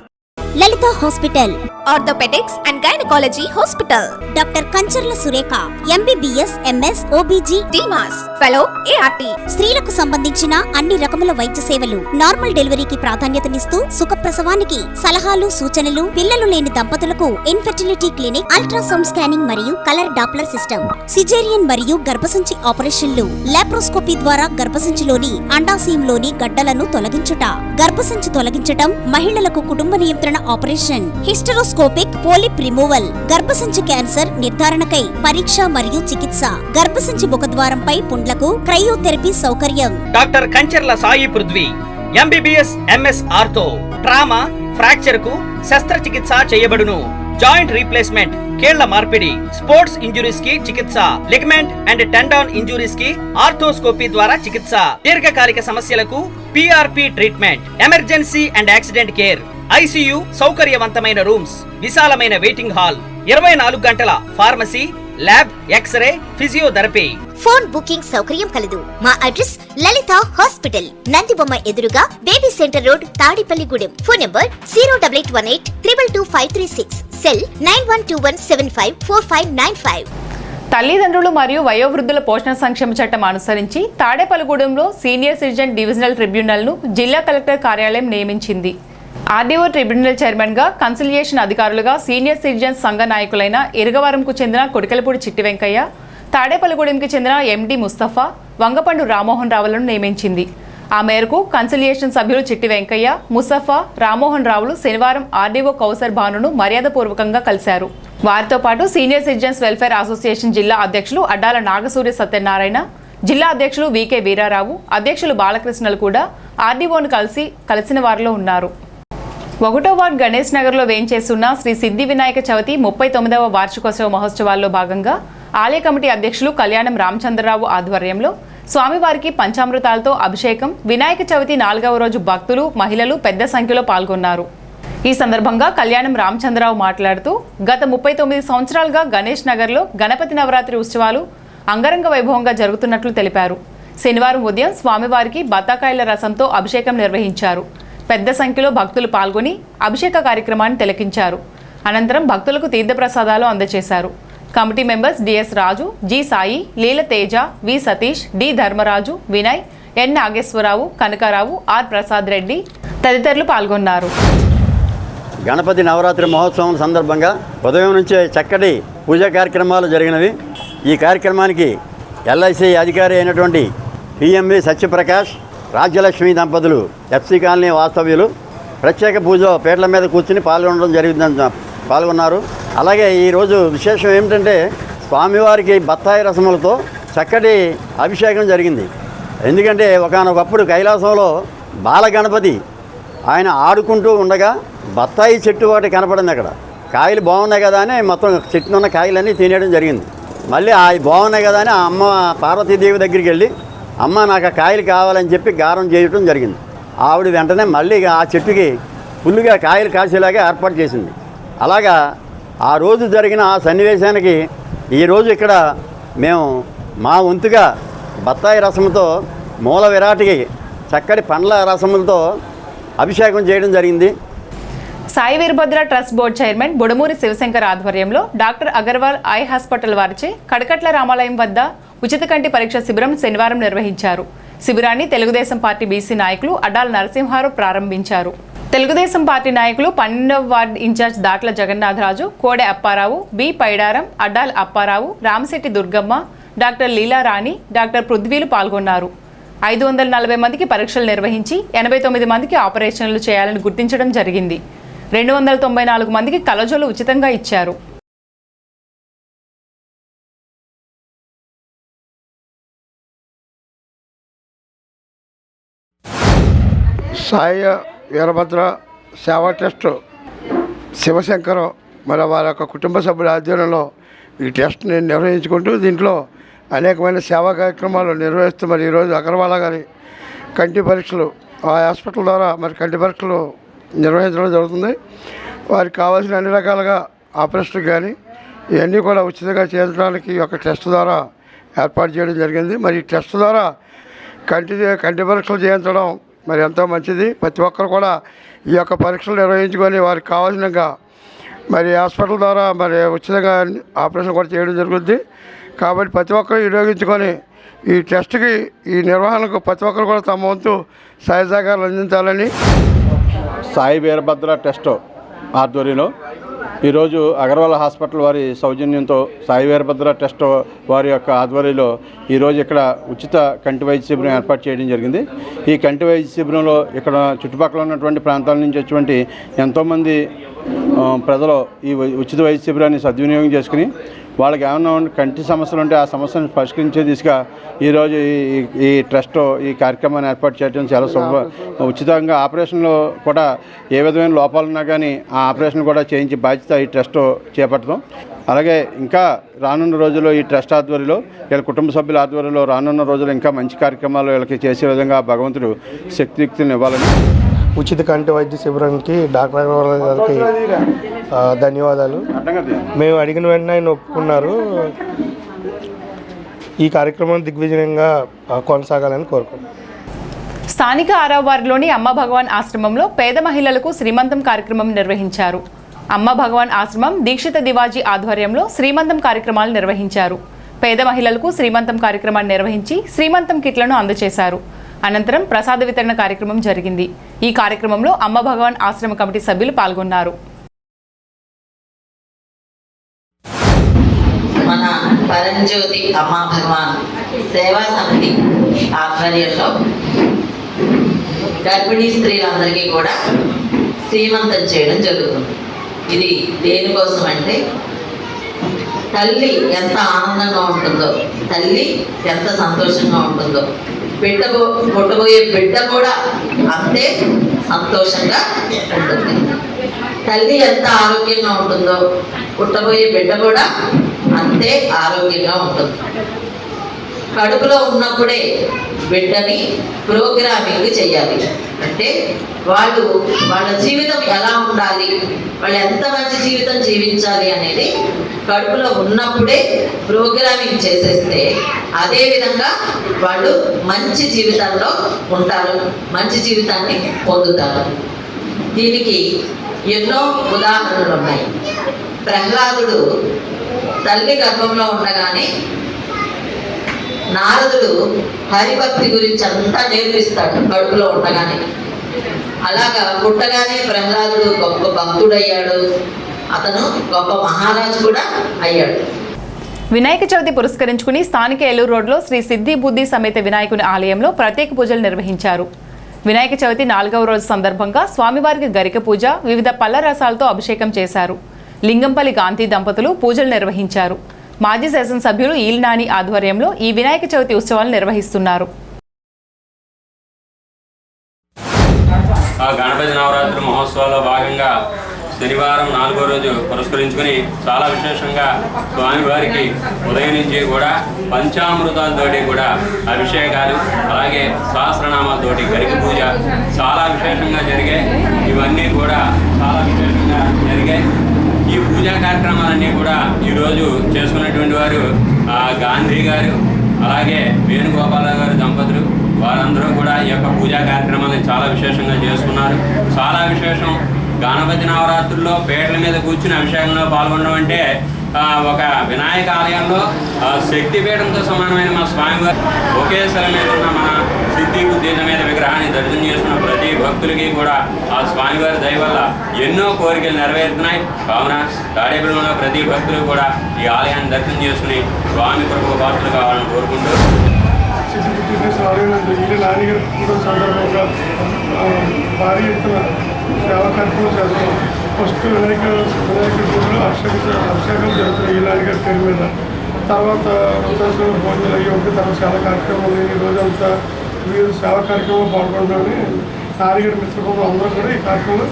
[SPEAKER 18] Lalitha hospital,
[SPEAKER 17] orthopaedics and gynaecology hospital.
[SPEAKER 18] Doctor Kancharla Surekha, MBBS, MS, OBG,
[SPEAKER 17] డిమాస్, fellow, ART.
[SPEAKER 18] స్త్రీలకు సంబంధించిన అన్ని రకముల వైద్య సేవలు, నార్మల్ డెలివరీకి ప్రాధాన్యతనిస్తూ సుఖప్రసవానికి సలహాలు, సూచనలు, పిల్లలు లేని దంపతులకు ఇన్ఫెర్టిలిటీ క్లినిక్, అల్ట్రాసౌండ్ స్కానింగ్ మరియు కలర్ డాప్లర్ సిస్టమ్, సిజేరియన్ మరియు గర్భసంచి ఆపరేషన్లు, లాప్రోస్కోపీ ద్వారా గర్భసంచిలోని అండాశయంలోని గడ్డలను తొలగించుట, గర్భసంచి తొలగించటం, మహిళలకు కుటుంబ నియంత్రణ ఆపరేషన్, హిస్టరోస్కోపిక్ పోలిప్ రిమూవల్, గర్భసంచి క్యాన్సర్ నిర్ధారణకై పరీక్ష మరియు చికిత్స, గర్భసంచి ముఖద్వారంపై పుండ్లకు క్రయోథెరపీ సౌకర్యం.
[SPEAKER 19] Doctor Kancharla Sai Prithvi, MBBS, MS ortho, trauma, fracture కు శస్త్రచికిత్స చేయబడును. జాయింట్ రీప్లేస్మెంట్, కీళ్ల మార్పిడి, స్పోర్ట్స్ ఇంజురీస్ కి చికిత్స, లిగమెంట్ అండ్ టెండాన్ ఇంజురీస్ కి ఆర్థోస్కోపీ ద్వారా చికిత్స, దీర్ఘకాలిక సమస్యలకు PRP treatment, emergency and accident care, ICU, సౌకర్యవంతమైన రూమ్స్, విశాలమైన వెయిటింగ్ హాల్, 24 గంటల pharmacy, lab, X-ray, physiotherapy.
[SPEAKER 18] Phone booking సౌకర్యం కలదు. మా అడ్రస్ లలిత హాస్పిటల్, నందిబొమ్మ ఎదురుగా, baby centre road, Tadepalligudem. Phone number 08818222536. Cell 9121754595.
[SPEAKER 1] తల్లిదండ్రులు మరియు వయోవృద్ధుల పోషణ సంక్షేమ చట్టం అనుసరించి తాడేపల్లిగూడెంలో సీనియర్ సిటిజన్ డివిజనల్ ట్రిబ్యునల్ను జిల్లా కలెక్టర్ కార్యాలయం నియమించింది. ఆర్డీఓ ట్రిబ్యునల్ చైర్మన్గా, కన్సిలియేషన్ అధికారులుగా సీనియర్ సిటిజన్స్ సంఘ నాయకులైన ఇరగవరంకు చెందిన కొడికలపూడి చిట్టి వెంకయ్య, తాడేపల్లిగూడెంకి చెందిన ఎండి ముస్తఫా, వంగపండు రామ్మోహన్ రావులను నియమించింది. ఆ మేరకు కన్సిలియేషన్ సభ్యులు చిట్టి వెంకయ్య, ముస్తఫా, రామ్మోహన్ రావులు శనివారం ఆర్డీఓ కౌసర్ భానును మర్యాదపూర్వకంగా కలిశారు. వారితో పాటు సీనియర్ సిటిజన్స్ వెల్ఫేర్ అసోసియేషన్ జిల్లా అధ్యక్షులు అడ్డాల నాగసూర్య సత్యనారాయణ, జిల్లా అధ్యక్షులు వికే వీరారావు, అధ్యక్షులు బాలకృష్ణలు కూడా ఆర్డీఓను కలిసిన వారిలో ఉన్నారు. 1వ వార్డు గణేష్ నగర్లో వేంచేస్తున్న శ్రీ సిద్ధి వినాయక చవితి 39వ వార్షికోత్సవ మహోత్సవాల్లో భాగంగా ఆలయ కమిటీ అధ్యక్షులు కళ్యాణం రామచంద్రరావు ఆధ్వర్యంలో స్వామివారికి పంచామృతాలతో అభిషేకం, వినాయక చవితి 4వ రోజు భక్తులు, మహిళలు పెద్ద సంఖ్యలో పాల్గొన్నారు. ఈ సందర్భంగా కళ్యాణం రామచంద్రరావు మాట్లాడుతూ గత 39 సంవత్సరాలుగా గణేష్ నగర్లో గణపతి నవరాత్రి ఉత్సవాలు అంగరంగ వైభవంగా జరుగుతున్నట్లు తెలిపారు. శనివారం ఉదయం స్వామివారికి బత్తాకాయల రసంతో అభిషేకం నిర్వహించారు. పెద్ద సంఖ్యలో భక్తులు పాల్గొని అభిషేక కార్యక్రమాన్ని తిలకించారు. అనంతరం భక్తులకు తీర్థప్రసాదాలు అందజేశారు. Committee members DS Raju, G Sai, Leela Teja, V Satish, D Dharmaraju, Vinay, N Nageswararao, Kanakarao, R Prasad Reddy తదితరులు పాల్గొన్నారు.
[SPEAKER 20] గణపతి నవరాత్రి మహోత్సవం సందర్భంగా ఉదయం నుంచే చక్కటి పూజా కార్యక్రమాలు జరిగినవి. ఈ కార్యక్రమానికి ఎల్ఐసి అధికారి అయినటువంటి పిఎంవి సత్యప్రకాష్, రాజ్యలక్ష్మి దంపతులు ఎఫ్సి కాలనీ వాస్తవ్యులు ప్రత్యేక పూజలో పీటల మీద కూర్చుని పాల్గొన్నారు. అలాగే ఈరోజు విశేషం ఏమిటంటే స్వామివారికి బత్తాయి రసములతో చక్కటి అభిషేకం జరిగింది. ఎందుకంటే ఒకానొకప్పుడు కైలాసంలో బాలగణపతి ఆయన ఆడుకుంటూ ఉండగా బత్తాయి చెట్టు ఒకటి కనపడింది. అక్కడ కాయలు బాగున్నాయి కదా అని మొత్తం చెట్టున ఉన్న కాయలన్నీ తినేయడం జరిగింది. మళ్ళీ ఆ బాగున్నాయి కదా అని ఆ అమ్మ పార్వతీదేవి దగ్గరికి వెళ్ళి అమ్మ నాకు ఆ కాయలు కావాలని చెప్పి గారం చేయటం జరిగింది. ఆవిడ వెంటనే మళ్ళీ ఆ చెట్టుకి ఫుల్గా కాయలు కాసేలాగా ఏర్పాటు చేసింది. అలాగా ఆ రోజు జరిగిన ఆ సన్నివేశానికి ఈరోజు ఇక్కడ మేము మా వంతుగా బత్తాయి రసంతో మూల విరాటికి చక్కటి పండ్ల రసములతో అభిషేకం చేయడం జరిగింది.
[SPEAKER 1] Sai Veerabhadra trust board chairman Budamuri Sivasankar ఆధ్వర్యంలో డాక్టర్ అగర్వాల్ ఐ హాస్పిటల్ వారిచే కడకట్ల రామాలయం వద్ద ఉచిత కంటి పరీక్ష శిబిరం శనివారం నిర్వహించారు. శిబిరాన్ని తెలుగుదేశం పార్టీ బీసీ నాయకులు అడ్డాల నరసింహారావు ప్రారంభించారు. తెలుగుదేశం పార్టీ నాయకులు 12వ ward incharge Datla Jagannadharaju, Kode Apparao, B Paidaram, Addala Apparao, Ramasetti Durgamma, doctor Leelarani, doctor పృథ్వీలు పాల్గొన్నారు. 540 మందికి పరీక్షలు నిర్వహించి 89 మందికి ఆపరేషన్లు చేయాలని గుర్తించడం జరిగింది. 294 మందికి కలజోలు ఉచితంగా ఇచ్చారు.
[SPEAKER 8] సాయి వీరభద్ర సేవా ట్రస్ట్ శివశంకర్ మరి వారి యొక్క కుటుంబ సభ్యుల ఆధ్వర్యంలో ఈ టెస్ట్ని నిర్వహించుకుంటూ దీంట్లో అనేకమైన సేవా కార్యక్రమాలు నిర్వహిస్తూ మరి ఈరోజు అగర్వాలా గారి కంటి పరీక్షలు ఆ హాస్పిటల్ ద్వారా మరి కంటి పరీక్షలు నిర్వహించడం జరుగుతుంది. వారికి కావాల్సిన అన్ని రకాలుగా ఆపరేషన్ కానీ ఇవన్నీ కూడా ఉచితంగా చేయించడానికి ఈ యొక్క టెస్ట్ ద్వారా ఏర్పాటు చేయడం జరిగింది. మరి ఈ టెస్ట్ ద్వారా కంటి పరీక్షలు చేయించడం మరి ఎంతో మంచిది. ప్రతి ఒక్కరు కూడా ఈ యొక్క పరీక్షలు నిర్వహించుకొని వారికి కావాల్సినగా మరి హాస్పిటల్ ద్వారా మరి ఉచితంగా ఆపరేషన్ కూడా చేయడం జరుగుద్ది. కాబట్టి ప్రతి ఒక్కరు వినియోగించుకొని ఈ టెస్ట్కి ఈ నిర్వహణకు ప్రతి ఒక్కరు కూడా తమ వంతు సహాయ సహకారాలు అందించాలని
[SPEAKER 21] సాయి వీరభద్ర టెస్ట్ ఆధ్వర్యంలో ఈరోజు అగర్వాల్ హాస్పిటల్ వారి సౌజన్యంతో సాయి వీరభద్ర టెస్ట్ వారి యొక్క ఆధ్వర్యంలో ఈరోజు ఇక్కడ ఉచిత కంటి వైద్య శిబిరం ఏర్పాటు చేయడం జరిగింది. ఈ కంటి వైద్య శిబిరంలో ఇక్కడ చుట్టుపక్కల ఉన్నటువంటి ప్రాంతాల నుంచి వచ్చేటువంటి ఎంతోమంది ప్రజలు ఈ ఉచిత వైద్య శిబిరాన్ని సద్వినియోగం చేసుకుని వాళ్ళకి ఏమన్నా కంటి సమస్యలు ఉంటే ఆ సమస్యను పరిష్కరించే దిశగా ఈరోజు ఈ ట్రస్ట్ ఈ కార్యక్రమాన్ని ఏర్పాటు చేయడం చాలా ఉచితంగా ఆపరేషన్లో కూడా ఏ విధమైన లోపాలు ఉన్నా కానీ ఆ ఆపరేషన్ కూడా చేయించే బాధ్యత ఈ ట్రస్ట్ చేపట్టడం. అలాగే ఇంకా రానున్న రోజుల్లో ఈ ట్రస్ట్ ఆధ్వర్యంలో వీళ్ళ కుటుంబ సభ్యుల ఆధ్వర్యంలో రానున్న రోజుల్లో ఇంకా మంచి కార్యక్రమాలు వీళ్ళకి చేసే విధంగా భగవంతుడు శక్తియుక్తులను ఇవ్వాలని.
[SPEAKER 22] ఉచిత కంటి వైద్య శిబిరానికి డాక్టర్ అగర్వాల్ గారికి ధన్యవాదాలు. మేము అడిగిన వెంటనే ఆయన ఒప్పుకున్నారు. ఈ కార్యక్రమం దిగ్విజయంగా కొనసాగాలని కోరుకుంటున్నాం.
[SPEAKER 1] స్థానిక ఆరావారిలోని అమ్మ భగవాన్ ఆశ్రమంలో పేద మహిళలకు శ్రీమంతం కార్యక్రమం నిర్వహించారు. అమ్మ భగవాన్ ఆశ్రమం దీక్షిత దివాజీ ఆధ్వర్యంలో శ్రీమంతం కార్యక్రమాలు నిర్వహించారు. పేద మహిళలకు శ్రీమంతం కార్యక్రమాన్ని నిర్వహించి శ్రీమంతం కిట్లను అందజేశారు. అనంతరం ప్రసాద వితరణ కార్యక్రమం జరిగింది. ఈ కార్యక్రమంలో అమ్మ భగవాన్ ఆశ్రమ కమిటీ సభ్యులు పాల్గొన్నారు.
[SPEAKER 23] మన పరంజ్యోతి అమ్మా భగవాన్ సేవా సమితి ఆధ్వర్యంలో గర్భిణీ స్త్రీలందరికీ కూడా శ్రీమంతం చేయడం జరుగుతుంది. ఇది దేనికోసం అంటే తల్లి ఎంత ఆనందంగా ఉంటుందో, తల్లి ఎంత సంతోషంగా ఉంటుందో, పుట్టబోయే బిడ్డ కూడా అంతే సంతోషంగా ఉంటుంది. తల్లి ఎంత ఆరోగ్యంగా ఉంటుందో పుట్టబోయే బిడ్డ కూడా అంతే ఆరోగ్యంగా ఉంటుంది. కడుపులో ఉన్నప్పుడే బిడ్డని ప్రోగ్రామింగ్ చేయాలి. అంటే వాళ్ళ జీవితం ఎలా ఉండాలి, వాళ్ళు ఎంత మంచి జీవితం జీవించాలి అనేది కడుపులో ఉన్నప్పుడే ప్రోగ్రామింగ్ చేసేస్తే అదే విధంగా వాళ్ళు మంచి జీవితంలో ఉంటారు, మంచి జీవితాన్ని పొందుతారు. దీనికి ఎన్నో ఉదాహరణలు ఉన్నాయి. ప్రహ్లాదుడు తల్లి గర్భంలో ఉండగానే నారదుడు హరిభక్తి గురించి అంతా నేర్పిస్తాడు కడుపులో ఉండగానే. అలాగా పుట్టగానే ప్రహ్లాదుడు గొప్ప భక్తుడయ్యాడు, అతను గొప్ప మహారాజు కూడా అయ్యాడు.
[SPEAKER 1] వినాయక చవితి పురస్కరించుకుని స్థానిక ఏలూరు రోడ్లో శ్రీ సిద్ధి బుద్ధి సమేత వినాయకుని ఆలయంలో ప్రత్యేక పూజలు నిర్వహించారు. వినాయక చవితి 4వ రోజు సందర్భంగా స్వామివారికి గరిక పూజ, వివిధ పళ్ళ రసాలతో అభిషేకం చేశారు. లింగంపల్లి గాంధీ దంపతులు పూజలు నిర్వహించారు. మాజీ శాసనసభ్యులు ఈల్నాని ఆధ్వర్యంలో ఈ వినాయక చవితి ఉత్సవాలు నిర్వహిస్తున్నారు.
[SPEAKER 2] గణపతి నవరాత్రి మహోత్సవాల్లో భాగంగా శనివారం 4వ రోజు పురస్కరించుకుని చాలా విశేషంగా స్వామివారికి ఉదయం నుంచి కూడా పంచామృతాలతోటి కూడా అభిషేకాలు, అలాగే సహస్రనామాలతోటి గరిక పూజ చాలా విశేషంగా జరిగాయి. ఇవన్నీ కూడా చాలా విశేషంగా జరిగాయి. ఈ పూజా కార్యక్రమాలన్నీ కూడా ఈరోజు చేసుకున్నటువంటి వారు గాంధీ గారు, అలాగే వేణుగోపాలరావు గారు దంపతులు, వారందరూ కూడా ఈ యొక్క పూజా కార్యక్రమాలను చాలా విశేషంగా చేసుకున్నారు. చాలా విశేషం, గణపతి నవరాత్రుల్లో పీటల మీద కూర్చుని అభిషేకంలో పాల్గొనడం అంటే ఒక వినాయక ఆలయంలో శక్తిపీఠంతో సమానమైన మన స్వామివారి ఒకే స్థలం మీద ఉన్న మన సిద్ధి బుద్ధి సమేత విగ్రహాన్ని దర్శనం చేసుకున్న ప్రతి భక్తులకి కూడా ఆ స్వామివారి దయ వల్ల ఎన్నో కోరికలు నెరవేరుతున్నాయి. కావున తాడేపల్లిలో ప్రతి భక్తులు కూడా ఈ ఆలయాన్ని దర్శనం చేసుకుని స్వామి కృపకు పాత్రలు కావాలని కోరుకుంటూ
[SPEAKER 4] భారీ ఎత్తున సేవా కార్యక్రమం చేస్తాం. ఫస్ట్ వినాయక గుడిలో అభిషేకం జరుగుతున్నాయి ఈలాని గారి పేరు మీద. తర్వాత వృద్ధాశ్రమ భోజనాలు అయ్యి ఒకటి తర్వాత సేవా కార్యక్రమాలు ఈ రోజంతా వీరు సేవా కార్యక్రమంలో పాల్గొనడాన్ని నాన్నగారి మిత్రులు అందరూ కూడా ఈ కార్యక్రమంలో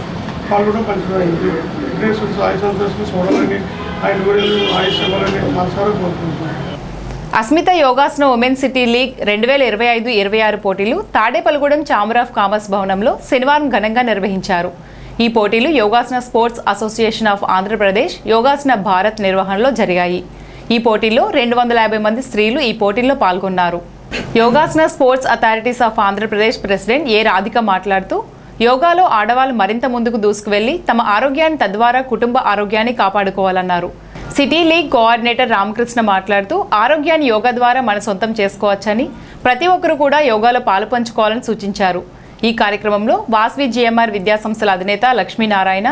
[SPEAKER 4] పాల్గొనడం పంచుకోయింది. విఘ్నేశ్వరుడు ఆయుష్ సంతోషం చూడాలని, ఆయన గురించి ఆయుష్ ఇవ్వాలని మనసారా కోరుకుంటున్నాను.
[SPEAKER 1] Asmita yogasana women city league 2025-26 పోటీలు తాడేపల్లిగూడెం ఛాంబర్ ఆఫ్ కామర్స్ భవనంలో శనివారం ఘనంగా నిర్వహించారు. ఈ పోటీలు yogasana sports association of Andhra Pradesh, yogasana Bharat నిర్వహణలో జరిగాయి. ఈ పోటీల్లో 250 మంది స్త్రీలు ఈ పోటీల్లో పాల్గొన్నారు. Yogasana sports authorities of Andhra Pradesh president A Radhika మాట్లాడుతూ, యోగాలో ఆడవాళ్ళు మరింత ముందుకు దూసుకువెళ్లి తమ ఆరోగ్యాన్ని తద్వారా కుటుంబ ఆరోగ్యాన్ని కాపాడుకోవాలన్నారు. సిటీ లీగ్ కోఆర్డినేటర్ రామకృష్ణ మాట్లాడుతూ, ఆరోగ్యాన్ని యోగా ద్వారా మన సొంతం చేసుకోవచ్చని, ప్రతి ఒక్కరూ కూడా యోగాలో పాలు పంచుకోవాలని సూచించారు. ఈ కార్యక్రమంలో వాస్వి జిఎంఆర్ విద్యాసంస్థల అధినేత Lakshminarayana,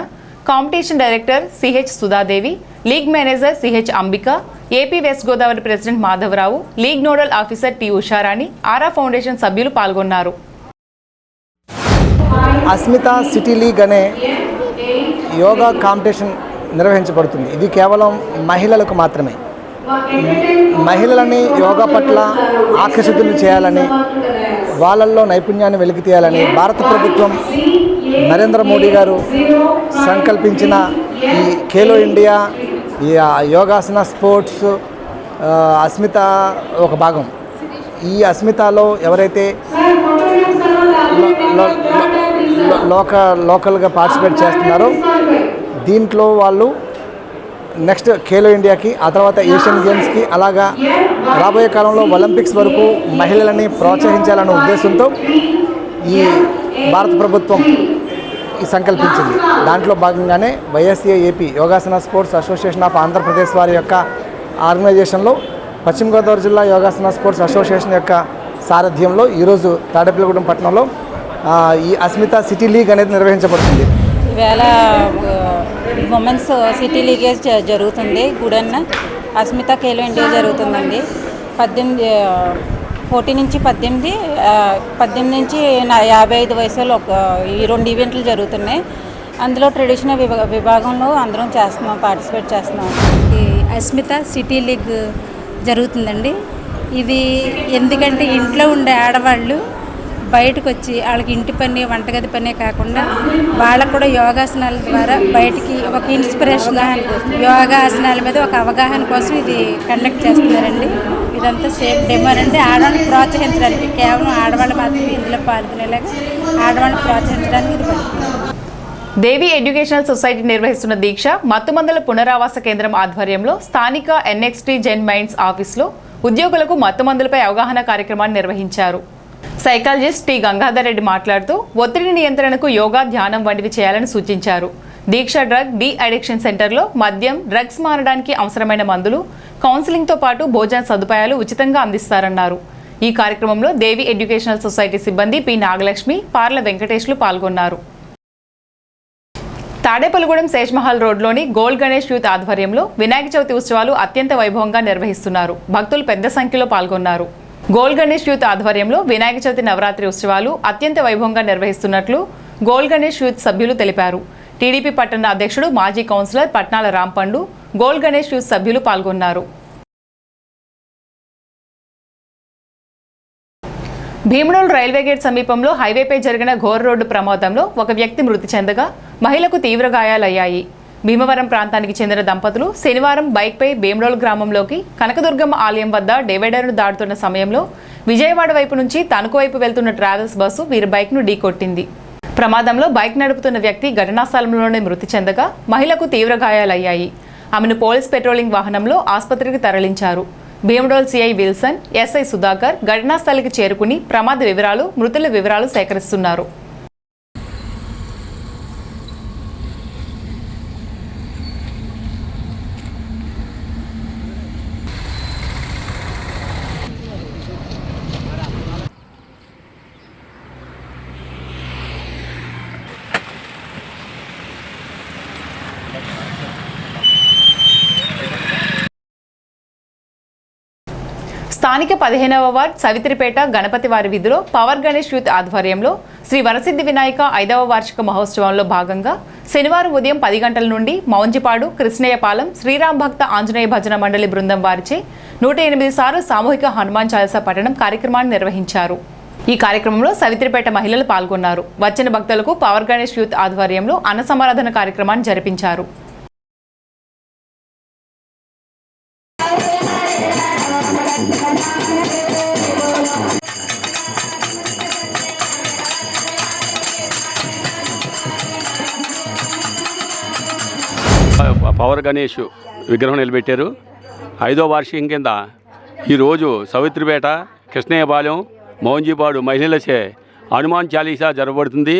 [SPEAKER 1] competition director CH Sudhadevi, league manager CH Ambika, AP west Godavari president Madhavarao, league nodal officer T Usharani, Aara foundation సభ్యులు పాల్గొన్నారు.
[SPEAKER 5] అస్మిత సిటీ లీగ్ అనే యోగా కాంపిటీషన్ నిర్వహించబడుతుంది. ఇది కేవలం మహిళలకు మాత్రమే. మహిళలని యోగా పట్ల ఆకర్షితులు చేయాలని, వాళ్ళల్లో నైపుణ్యాన్ని వెలికి తీయాలని భారత ప్రభుత్వం నరేంద్ర మోడీ గారు సంకల్పించిన ఈ ఖేలో ఇండియా, ఈ యోగాసన స్పోర్ట్స్ అస్మిత ఒక భాగం. ఈ అస్మితలో ఎవరైతే లోకల్గా పార్టిసిపేట్ చేస్తున్నారో దీంట్లో వాళ్ళు నెక్స్ట్ ఖేలో ఇండియాకి, ఆ తర్వాత ఏషియన్ గేమ్స్కి, అలాగా రాబోయే కాలంలో ఒలింపిక్స్ వరకు మహిళలని ప్రోత్సహించాలనే ఉద్దేశంతో ఈ భారత ప్రభుత్వం సంకల్పించింది. దాంట్లో భాగంగానే YSAAP yogasana sports association of Andhra Pradesh వారి యొక్క ఆర్గనైజేషన్లో పశ్చిమ గోదావరి జిల్లా యోగాసన స్పోర్ట్స్ అసోసియేషన్ యొక్క సారథ్యంలో ఈరోజు తాడేపల్లిగూడెం పట్టణంలో ఈ అస్మిత సిటీ లీగ్ అనేది నిర్వహించబడుతుంది.
[SPEAKER 24] ఈవేళ ఉమెన్స్ సిటీ లీగ్ జరుగుతుంది. గుడన్న అస్మిత ఖేలో ఇండియా జరుగుతుందండి. 14 నుంచి 18 నుంచి 55 వయసులో ఈ 2 ఈవెంట్లు జరుగుతున్నాయి. అందులో ట్రెడిషనల్ విభాగంలో అందరం చేస్తున్నాం, పార్టిసిపేట్ చేస్తున్నాం.
[SPEAKER 25] ఈ అస్మిత సిటీ లీగ్ జరుగుతుందండి. ఇది ఎందుకంటే ఇంట్లో ఉండే ఆడవాళ్ళు బయటకు వచ్చి వాళ్ళకి ఇంటి పని, వంటగది పనే కాకుండా వాళ్ళకు కూడా యోగాసనాల ద్వారా బయటికి ఒక ఇన్స్పిరేషన్గా యోగాసనాల మీద ఒక అవగాహన కోసం ఇది కండక్ట్ చేస్తున్నారండి. ఇదంతా సేమ్ డెమో అండి. ఆడవాళ్ళని ప్రోత్సహించడానికి, కేవలం ఆడవాళ్ళు మాత్రమే ఇందులో పాల్గొనేలాగా ఆడవాళ్ళని ప్రోత్సహించడానికి ఇది పడుతుంది.
[SPEAKER 1] దేవి ఎడ్యుకేషనల్ సొసైటీ నిర్వహిస్తున్న దీక్ష మత్తుమందుల పునరావాస కేంద్రం ఆధ్వర్యంలో స్థానిక ఎన్ఎక్స్టీ జెన్ మైండ్స్ ఆఫీసులో ఉద్యోగులకు మత్తుమందులపై అవగాహన కార్యక్రమాన్ని నిర్వహించారు. సైకాలజిస్ట్ టి గంగాధర్ రెడ్డి మాట్లాడుతూ, ఒత్తిడి నియంత్రణకు యోగా, ధ్యానం వంటివి చేయాలని సూచించారు. దీక్ష డ్రగ్ డి అడిక్షన్ సెంటర్లో మద్యం, డ్రగ్స్ మారడానికి అవసరమైన మందులు, కౌన్సిలింగ్తో పాటు భోజన సదుపాయాలు ఉచితంగా అందిస్తారన్నారు. ఈ కార్యక్రమంలో దేవి ఎడ్యుకేషనల్ సొసైటీ సిబ్బంది పి నాగలక్ష్మి, పార్ల వెంకటేష్లు పాల్గొన్నారు. తాడేపల్లిగూడెం శేషమహల్ రోడ్లోని గోల్డ్ గణేష్ యూత్ ఆధ్వర్యంలో వినాయక చవితి ఉత్సవాలు అత్యంత వైభవంగా నిర్వహిస్తున్నారు. భక్తులు పెద్ద సంఖ్యలో పాల్గొన్నారు. గోల్డ్ గణేష్ యూత్ ఆధ్వర్యంలో వినాయక చవితి నవరాత్రి ఉత్సవాలు అత్యంత వైభవంగా నిర్వహిస్తున్నట్లు గోల్డ్ గణేష్ యూత్ సభ్యులు తెలిపారు. టీడీపీ పట్టణ అధ్యక్షుడు మాజీ councillor Patnala Rampandu, gold Ganesh youth సభ్యులు పాల్గొన్నారు. భీమడోల్ రైల్వే గేట్ సమీపంలో హైవేపై జరిగిన ఘోర రోడ్డు ప్రమాదంలో ఒక వ్యక్తి మృతి చెందగా మహిళకు తీవ్ర గాయాలయ్యాయి. భీమవరం ప్రాంతానికి చెందిన దంపతులు శనివారం బైక్పై భీమడోల్ గ్రామంలోకి కనకదుర్గమ్మ ఆలయం వద్ద డివైడర్ను దాటుతున్న సమయంలో విజయవాడ వైపు నుంచి తణుకు వైపు వెళ్తున్న ట్రావెల్స్ బస్సు వీరి బైక్ను ఢీకొట్టింది. ప్రమాదంలో బైక్ నడుపుతున్న వ్యక్తి ఘటనా స్థలంలోనే మృతి చెందగా మహిళకు తీవ్ర గాయాలయ్యాయి. ఆమెను పోలీస్ పెట్రోలింగ్ వాహనంలో ఆసుపత్రికి తరలించారు. Bhimadole CI Wilson, SI Sudhakar ఘటనా స్థలికి చేరుకుని ప్రమాద వివరాలు, మృతుల వివరాలు సేకరిస్తున్నారు. స్థానిక 15వ వార్డ్ సవిత్రిపేట గణపతివారి వీధిలో పవర్ గణేష్ యూత్ ఆధ్వర్యంలో శ్రీ వరసిద్ధి వినాయక 5వ వార్షిక మహోత్సవంలో భాగంగా శనివారం ఉదయం 10 గంటల నుండి మౌంజిపాడు, కృష్ణయ్యపాలెం శ్రీరామ్ భక్త ఆంజనేయ భజన మండలి బృందం వారిచే 108 సార్లు సామూహిక హనుమాన్ చాలీసా పఠనం కార్యక్రమాన్ని నిర్వహించారు. ఈ కార్యక్రమంలో సవిత్రిపేట మహిళలు పాల్గొన్నారు. వచ్చిన భక్తులకు పవర్ గణేష్ యూత్ ఆధ్వర్యంలో అన్న సమారాధన కార్యక్రమాన్ని జరిపించారు.
[SPEAKER 2] పవర్ గణేష్ విగ్రహం నిలబెట్టారు. 5వ వార్షికం కింద ఈరోజు సవిత్రిపేట, కృష్ణయ్యపాలెం, మౌంజిపాడు మహిళలచే హనుమాన్ చాలీసా జరగబడుతుంది.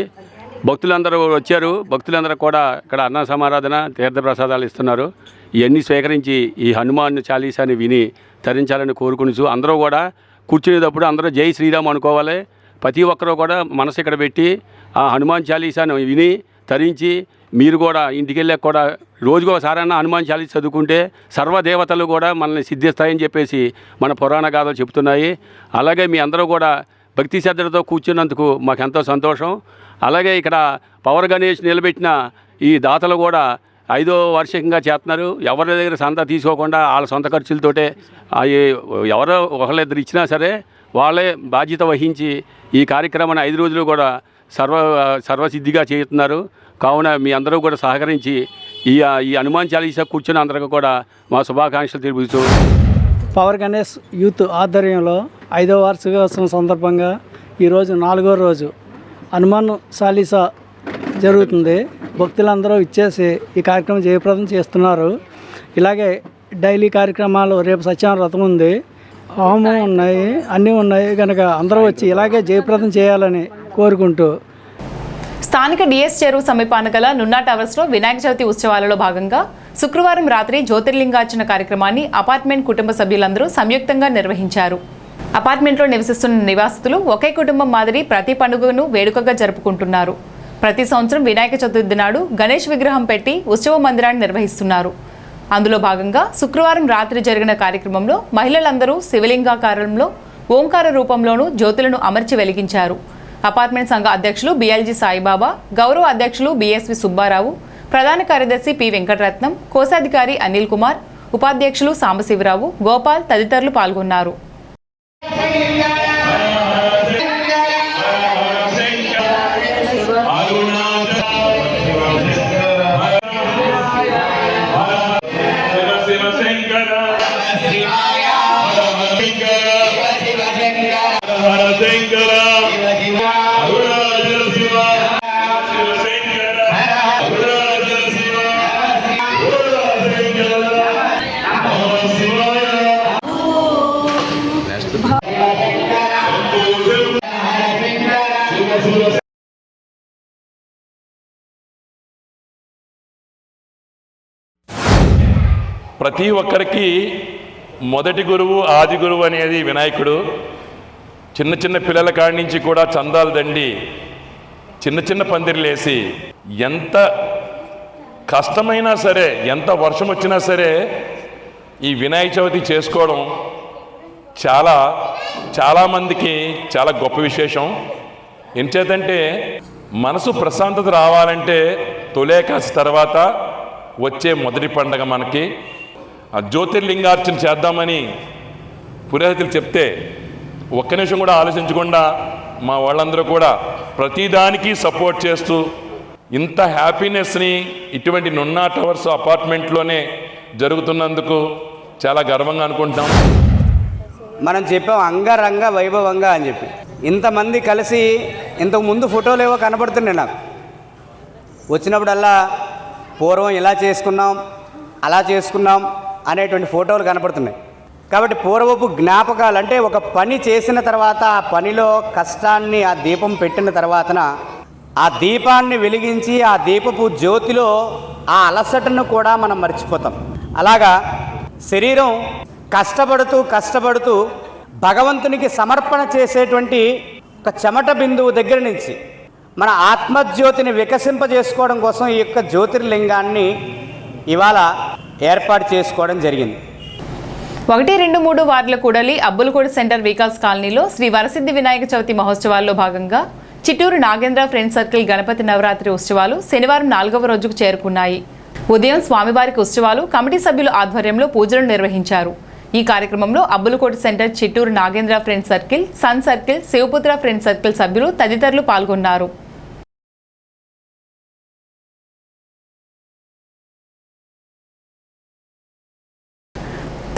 [SPEAKER 2] భక్తులందరూ వచ్చారు. భక్తులందరూ కూడా ఇక్కడ అన్న సమారాధన, తీర్థప్రసాదాలు ఇస్తున్నారు. ఇవన్నీ స్వీకరించి ఈ హనుమాన్ చాలీసాని విని తరించాలని కోరుకుని అందరూ కూడా కూర్చునేటప్పుడు అందరూ జై శ్రీరామ్ అనుకోవాలి. ప్రతి ఒక్కరూ కూడా మనసు ఇక్కడ పెట్టి ఆ హనుమాన్ చాలీసాను విని తరించి మీరు కూడా ఇంటికి వెళ్ళాక కూడా రోజుకో సారన్నా హనుమాన్ చాలీస చదువుకుంటే సర్వదేవతలు కూడా మనల్ని సిద్ధిస్తాయని చెప్పేసి మన పురాణ గాథలు చెప్తున్నాయి. అలాగే మీ అందరూ కూడా భక్తి శ్రద్ధలతో కూర్చున్నందుకు మాకు ఎంతో సంతోషం. అలాగే ఇక్కడ పవర్ గణేష్ నిలబెట్టిన ఈ దాతలు కూడా 5వ వార్షికంగా చేస్తున్నారు. ఎవరి దగ్గర సంత తీసుకోకుండా వాళ్ళ సొంత ఖర్చులతోటే ఎవరో ఒకళ్ళిద్దరు ఇచ్చినా సరే వాళ్ళే బాధ్యత వహించి ఈ కార్యక్రమాన్ని 5 రోజులు కూడా సర్వసిద్ధిగా చేస్తున్నారు. కావున మీ అందరూ కూడా సహకరించి ఈ హనుమాన్ చాలీసా కూర్చుని అందరికీ కూడా మా శుభాకాంక్షలు తెలుపుతూ
[SPEAKER 6] పవర్ గణేష్ యూత్ ఆధ్వర్యంలో 5వ వార్షికోత్సవం సందర్భంగా ఈరోజు 4వ రోజు హనుమాన్ చాలీసా జరుగుతుంది. భక్తులందరూ ఇచ్చేసి ఈ కార్యక్రమం జయప్రదం చేస్తున్నారు. ఇలాగే డైలీ కార్యక్రమాలు, రేపు సత్యనారాయణ వ్రతం ఉంది, హోమం ఉన్నాయి, అన్నీ ఉన్నాయి కనుక అందరూ వచ్చి ఇలాగే జయప్రదం చేయాలని కోరుకుంటూ
[SPEAKER 1] స్థానిక డిఎస్ చెరువు సమీపాన గల నున్నా టవర్స్లో వినాయక చవితి ఉత్సవాలలో భాగంగా శుక్రవారం రాత్రి జ్యోతిర్లింగార్చన కార్యక్రమాన్ని అపార్ట్మెంట్ కుటుంబ సభ్యులందరూ సంయుక్తంగా నిర్వహించారు. అపార్ట్మెంట్లో నివసిస్తున్న నివాసితులు ఒకే కుటుంబం మాదిరి ప్రతి పండుగను వేడుకగా జరుపుకుంటున్నారు. ప్రతి సంవత్సరం వినాయక చతుర్థి నాడు గణేష్ విగ్రహం పెట్టి ఉత్సవ మందిరాన్ని నిర్వహిస్తున్నారు. అందులో భాగంగా శుక్రవారం రాత్రి జరిగిన కార్యక్రమంలో మహిళలందరూ శివలింగాకారంలో ఓంకార రూపంలోనూ జ్యోతులను అమర్చి వెలిగించారు. అపార్ట్మెంట్ సంఘ అధ్యక్షులు బిఎల్జీ సాయిబాబా, గౌరవ అధ్యక్షులు బిఎస్వి సుబ్బారావు, ప్రధాన కార్యదర్శి పి వెంకటరత్నం, కోశాధికారి అనిల్ కుమార్, ఉపాధ్యక్షులు సాంబశివరావు, గోపాల్ తదితరులు పాల్గొన్నారు.
[SPEAKER 7] ప్రతి ఒక్కరికి మొదటి గురువు, ఆది గురువు అనేది వినాయకుడు. చిన్న చిన్న పిల్లల కాడి నుంచి కూడా చందాలు దండి చిన్న చిన్న పందిర్లేసి ఎంత కష్టమైనా సరే, ఎంత వర్షం వచ్చినా సరే ఈ వినాయక చవితి చేసుకోవడం చాలామందికి చాలా గొప్ప విశేషం. ఎంచేతంటే మనసు ప్రశాంతత రావాలంటే తొలేకాశి తర్వాత వచ్చే మొదటి పండగ మనకి. ఆ జ్యోతిర్లింగార్చన చేద్దామని పురోహితులు చెప్తే ఒక్క నిమిషం కూడా ఆలోచించకుండా మా వాళ్ళందరూ కూడా ప్రతిదానికి సపోర్ట్ చేస్తూ ఇంత హ్యాపీనెస్ని ఇటువంటి నున్నా టవర్స్ అపార్ట్మెంట్లోనే జరుగుతున్నందుకు చాలా గర్వంగా అనుకుంటాం.
[SPEAKER 9] మనం చెప్పాం అంగరంగ వైభవంగా అని చెప్పి. ఇంతమంది కలిసి ఇంతకు ముందు ఫోటోలు ఏవో కనబడుతున్నాయి నాకు. వచ్చినప్పుడల్లా పూర్వం ఇలా చేసుకున్నాం, అలా చేసుకున్నాం అనేటువంటి ఫోటోలు కనపడుతున్నాయి. కాబట్టి పూర్వపు జ్ఞాపకాలు, అంటే ఒక పని చేసిన తర్వాత ఆ పనిలో కష్టాన్ని ఆ దీపం పెట్టిన తర్వాతన ఆ దీపాన్ని వెలిగించి ఆ దీపపు జ్యోతిలో ఆ అలసటను కూడా మనం మర్చిపోతాం. అలాగా శరీరం కష్టపడుతూ భగవంతునికి సమర్పణ చేసేటువంటి ఒక చెమట బిందువు దగ్గర నుంచి మన ఆత్మజ్యోతిని వికసింపజేసుకోవడం కోసం ఈ యొక్క జ్యోతిర్లింగాన్ని ఇవాళ ఏర్పాటు చేసుకోవడం జరిగింది.
[SPEAKER 1] 1, 2, 3 వార్డుల కూడలి అబ్బులకోట సెంటర్ వికాస్ కాలనీలో శ్రీ వరసిద్ధి వినాయక చవితి మహోత్సవాల్లో భాగంగా చిట్టూరు నాగేంద్ర ఫ్రెండ్స్ సర్కిల్ గణపతి నవరాత్రి ఉత్సవాలు శనివారం 4వ రోజుకు చేరుకున్నాయి. ఉదయం స్వామివారికి ఉత్సవాలు కమిటీ సభ్యుల ఆధ్వర్యంలో పూజలు నిర్వహించారు. ఈ కార్యక్రమంలో Abbulakota centre Chitturu Nagendra friends circle, sun circle, Sivaputra friends circle సభ్యులు తదితరులు పాల్గొన్నారు.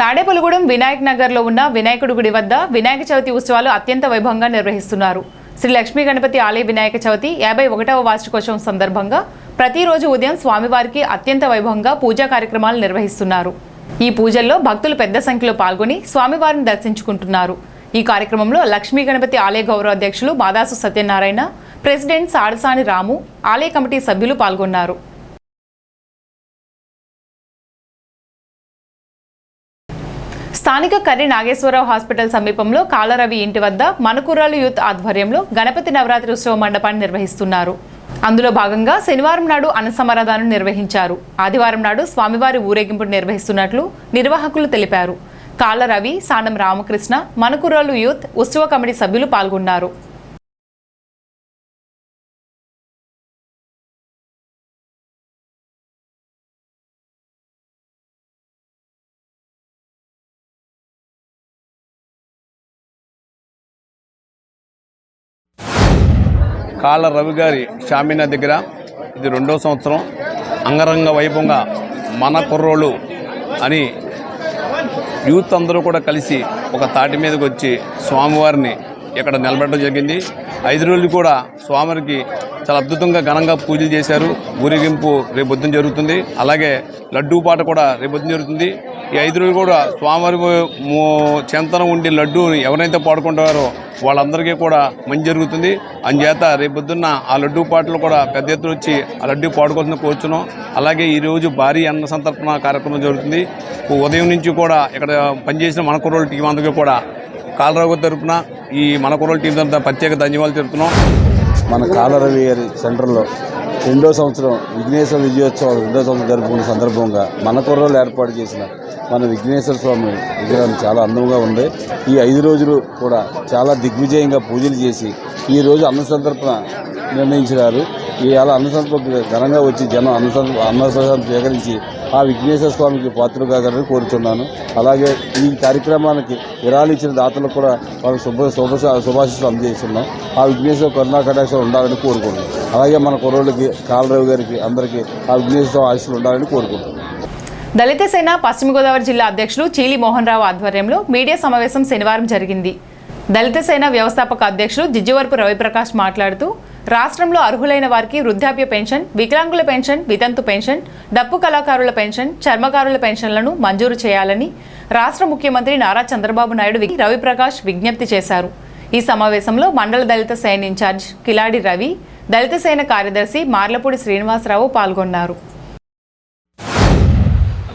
[SPEAKER 1] తాడేపల్లిగూడెం వినాయక్ నగర్లో ఉన్న వినాయకుడి గుడి వద్ద వినాయక చవితి ఉత్సవాలు అత్యంత వైభవంగా నిర్వహిస్తున్నారు. శ్రీ లక్ష్మీ గణపతి ఆలయ వినాయక చవితి 51వ వార్షికోత్సవం సందర్భంగా ప్రతిరోజు ఉదయం స్వామివారికి అత్యంత వైభవంగా పూజా కార్యక్రమాలు నిర్వహిస్తున్నారు. ఈ పూజల్లో భక్తులు పెద్ద సంఖ్యలో పాల్గొని స్వామివారిని దర్శించుకుంటున్నారు. ఈ కార్యక్రమంలో లక్ష్మీ గణపతి ఆలయ గౌరవ అధ్యక్షులు బాదాసు సత్యనారాయణ, ప్రెసిడెంట్ సాడసాని రాము, ఆలయ కమిటీ సభ్యులు పాల్గొన్నారు. స్థానిక కర్రి నాగేశ్వరరావు హాస్పిటల్ సమీపంలో కాలరవి ఇంటి వద్ద మనకుర్రాలు యూత్ ఆధ్వర్యంలో గణపతి నవరాత్రి ఉత్సవ మండపాన్ని నిర్వహిస్తున్నారు. అందులో భాగంగా శనివారం నాడు అన్నసమారాధనను నిర్వహించారు. ఆదివారం నాడు స్వామివారి ఊరేగింపును నిర్వహిస్తున్నట్లు నిర్వాహకులు తెలిపారు. కాలరవి, సానం రామకృష్ణ, మనకుర్రాలు యూత్ ఉత్సవ కమిటీ సభ్యులు పాల్గొన్నారు.
[SPEAKER 10] కాళ్ళ రవి గారి షామీనా దగ్గర ఇది 2వ సంవత్సరం అంగరంగ వైభవంగా మన కుర్రోళ్ళు అని యూత్ అందరూ కూడా కలిసి ఒక తాటి మీదకి వచ్చి స్వామివారిని ఇక్కడ నిలబెట్టడం జరిగింది. 5 రోజులు కూడా స్వామివారికి చాలా అద్భుతంగా ఘనంగా పూజలు చేశారు. ఊరేగింపు రేపు పొద్దున జరుగుతుంది. అలాగే లడ్డూ పాట కూడా రేపు పొద్దున జరుగుతుంది. ఈ 5 రోజులు కూడా స్వామివారి చెంతన ఉండి లడ్డూ ఎవరైతే పాడుకుంటారో వాళ్ళందరికీ కూడా మంచి జరుగుతుంది. అందుచేత రేపు పొద్దున్న ఆ లడ్డూ పాటలు కూడా పెద్ద ఎత్తున వచ్చి ఆ లడ్డూ పాడుకోవాల్సిన కోరుచున్నాం. అలాగే ఈరోజు భారీ అన్న సంతర్పణ కార్యక్రమం జరుగుతుంది. ఉదయం నుంచి కూడా ఇక్కడ పనిచేసిన మన కుర్రోళ్ళ టీం అందరికీ కూడా కాలరావు తరపున ఈ మన కుర్రోళ్ళ టీం తరపున ప్రత్యేక ధన్యవాదాలు చెప్తున్నాం.
[SPEAKER 11] మన కాలరవి గారి సెంటర్లో 2వ సంవత్సరం విఘ్నేశ్వర విజయోత్సవాలు 2వ సంవత్సరం జరుపుకున్న సందర్భంగా మన కుర్రోళ్ళు ఏర్పాటు చేసిన మన విఘ్నేశ్వర స్వామి విగ్రహం చాలా అందంగా ఉంది. ఈ 5 రోజులు కూడా చాలా దిగ్విజయంగా పూజలు చేసి ఈరోజు అన్న సంతర్పణ నిర్ణయించినారు. ఇవాళ అన్న సంతర్పణ ఘనంగా వచ్చి జనం అన్నప్రసాదం స్వీకరించి ఆ విఘ్నేశ్వర స్వామికి పాత్రలు కాగలని కోరుతున్నాను. అలాగే ఈ కార్యక్రమానికి విరాళించిన ఇచ్చిన దాతలకు కూడా వాళ్ళకి శుభాశిస్సులు అందజేస్తున్నాం. ఆ విఘ్నేశ్వర కరుణా కటాక్షం ఉండాలని కోరుకుంటున్నాం. అలాగే మన కుర్రోళ్ళకి కాలరావు గారికి అందరికీ ఆ విఘ్నేశ్వర ఆశీస్సులు ఉండాలని కోరుకుంటున్నాం.
[SPEAKER 1] దళిత సేన పశ్చిమ గోదావరి జిల్లా అధ్యక్షులు చీలి మోహన్ రావు ఆధ్వర్యంలో మీడియా సమావేశం శనివారం జరిగింది. దళిత సేన వ్యవస్థాపక అధ్యక్షులు జిజ్జివరపు రవిప్రకాష్ మాట్లాడుతూ రాష్ట్రంలో అర్హులైన వారికి వృద్ధాప్య పెన్షన్, వికలాంగుల పెన్షన్, వితంతు పెన్షన్, డప్పు కళాకారుల పెన్షన్, చర్మకారుల పెన్షన్లను మంజూరు చేయాలని రాష్ట్ర ముఖ్యమంత్రి నారా చంద్రబాబు నాయుడు రవిప్రకాష్ విజ్ఞప్తి చేశారు. ఈ సమావేశంలో మండల దళిత సేన ఇన్ఛార్జ్ కిలాడి రవి, దళిత సేన కార్యదర్శి మార్లపూడి శ్రీనివాసరావు పాల్గొన్నారు.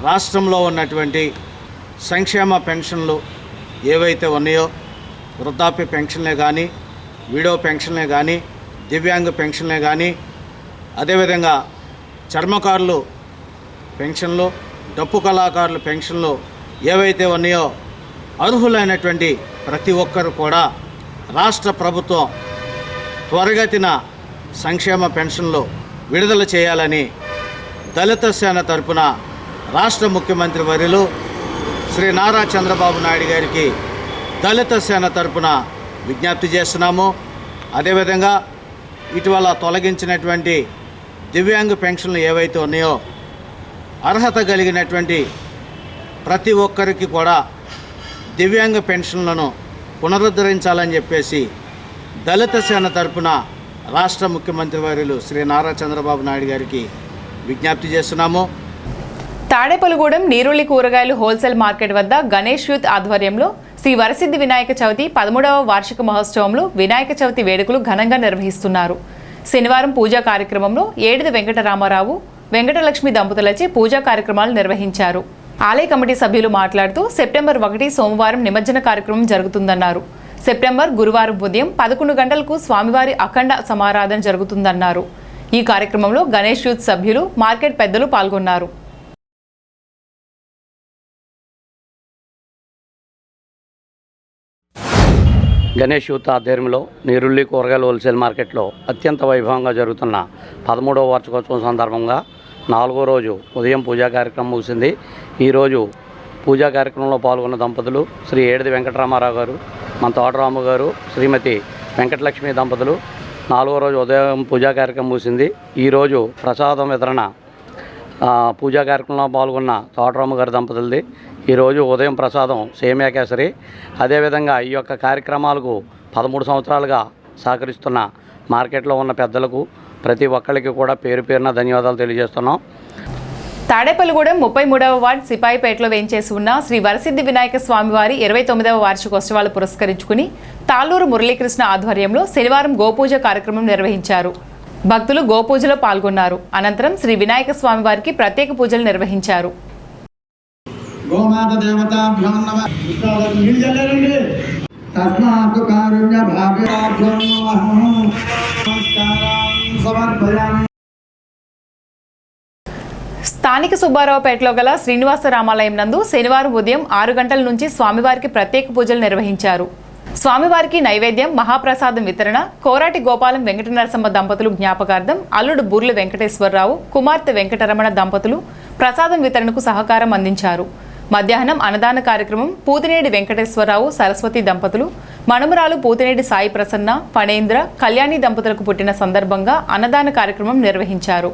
[SPEAKER 15] రాష్ట్రంలో ఉన్నటువంటి సంక్షేమ పెన్షన్లు ఏవైతే ఉన్నాయో వృద్ధాప్య పెన్షన్లే కానీ, విడో పెన్షన్లే కానీ, దివ్యాంగ పెన్షన్లే కానీ, అదేవిధంగా చర్మకారులు పెన్షన్లు, డప్పు కళాకారుల పెన్షన్లు ఏవైతే ఉన్నాయో అర్హులైనటువంటి ప్రతి ఒక్కరు కూడా రాష్ట్ర ప్రభుత్వం త్వరగతిన సంక్షేమ పెన్షన్లు విడుదల చేయాలని దళిత సేన తరపున రాష్ట్ర ముఖ్యమంత్రి వర్యులు శ్రీ నారా చంద్రబాబు నాయుడు గారికి దళిత సేన తరపున విజ్ఞప్తి చేస్తున్నాము. అదేవిధంగా ఇటీవల తొలగించినటువంటి దివ్యాంగ పెన్షన్లు ఏవైతే ఉన్నాయో అర్హత కలిగినటువంటి ప్రతి ఒక్కరికి కూడా దివ్యాంగ పెన్షన్లను పునరుద్ధరించాలని చెప్పేసి దళిత సేన తరపున రాష్ట్ర ముఖ్యమంత్రి వర్యులు శ్రీ నారా చంద్రబాబు నాయుడు గారికి విజ్ఞప్తి చేస్తున్నాము.
[SPEAKER 1] తాడేపల్లిగూడెం నీరుల్లి కూరగాయలు హోల్సేల్ మార్కెట్ వద్ద గణేష్ యూత్ ఆధ్వర్యంలో శ్రీ వరసిద్ధి వినాయక చవితి 13వ వార్షిక మహోత్సవంలో వినాయక చవితి వేడుకలు ఘనంగా నిర్వహిస్తున్నారు. శనివారం పూజా కార్యక్రమంలో ఏడిది వెంకటరామారావు, వెంకటలక్ష్మి దంపతులచే పూజా కార్యక్రమాలు నిర్వహించారు. ఆలయ కమిటీ సభ్యులు మాట్లాడుతూ సెప్టెంబర్ 1 సోమవారం నిమజ్జన కార్యక్రమం జరుగుతుందన్నారు. సెప్టెంబర్ గురువారం ఉదయం 11 గంటలకు స్వామివారి అఖండ సమారాధన జరుగుతుందన్నారు. ఈ కార్యక్రమంలో గణేష్ యూత్ సభ్యులు, మార్కెట్ పెద్దలు పాల్గొన్నారు.
[SPEAKER 3] గణేష్ యూత్ ఆధ్వర్యంలో నీరుల్లి కూరగాయల హోల్సేల్ మార్కెట్లో అత్యంత వైభవంగా జరుగుతున్న 13వ వార్షికోత్సవం సందర్భంగా 4వ రోజు ఉదయం పూజా కార్యక్రమం ముగిసింది. ఈరోజు పూజా కార్యక్రమంలో పాల్గొన్న దంపతులు శ్రీ ఏడిది వెంకటరామారావు గారు, మన తోటరాము గారు, శ్రీమతి వెంకటలక్ష్మి దంపతులు 4వ రోజు ఉదయం పూజా కార్యక్రమం ముగిసింది. ఈరోజు ప్రసాదం వితరణ పూజా కార్యక్రమంలో పాల్గొన్న తోటరాము గారి దంపతులది. ఈరోజు ఉదయం ప్రసాదం సేమియా కేసరి. అదేవిధంగా ఈ యొక్క కార్యక్రమాలకు 13 సంవత్సరాలుగా సహకరిస్తున్న మార్కెట్లో ఉన్న పెద్దలకు ప్రతి ఒక్కరికి కూడా పేరు పేరున ధన్యవాదాలు తెలియజేస్తున్నాం.
[SPEAKER 1] తాడేపల్లిగూడెం 33వ వార్డు సిపాయిపేటలో వేంచేసి ఉన్న శ్రీ వరసిద్ధి వినాయక స్వామివారి 29వ వార్షికోత్సవాలు పురస్కరించుకుని తాళ్ళూరు మురళీకృష్ణ ఆధ్వర్యంలో శనివారం గోపూజ కార్యక్రమం నిర్వహించారు. భక్తులు గోపూజలో పాల్గొన్నారు. అనంతరం శ్రీ వినాయక స్వామివారికి ప్రత్యేక పూజలు నిర్వహించారు. స్థానిక సుబ్బారావుపేటలో గల శ్రీనివాస రామాలయం నందు శనివారం ఉదయం 6 గంటల నుంచి స్వామివారికి ప్రత్యేక పూజలు నిర్వహించారు. స్వామివారికి నైవేద్యం, మహాప్రసాదం వితరణ, కోరాటి గోపాలం వెంకట నరసమ్మ దంపతులు జ్ఞాపకార్థం అల్లుడు బూర్ల వెంకటేశ్వరరావు, కుమార్తె వెంకటరమణ దంపతులు ప్రసాదం వితరణకు సహకారం అందించారు. మధ్యాహ్నం అన్నదాన కార్యక్రమం పూతినేడి వెంకటేశ్వరరావు, సరస్వతి దంపతులు, మనుమరాలు పూతినేడి సాయి ప్రసన్న, ఫణేంద్ర, కళ్యాణి దంపతులకు పుట్టిన సందర్భంగా అన్నదాన కార్యక్రమం నిర్వహించారు.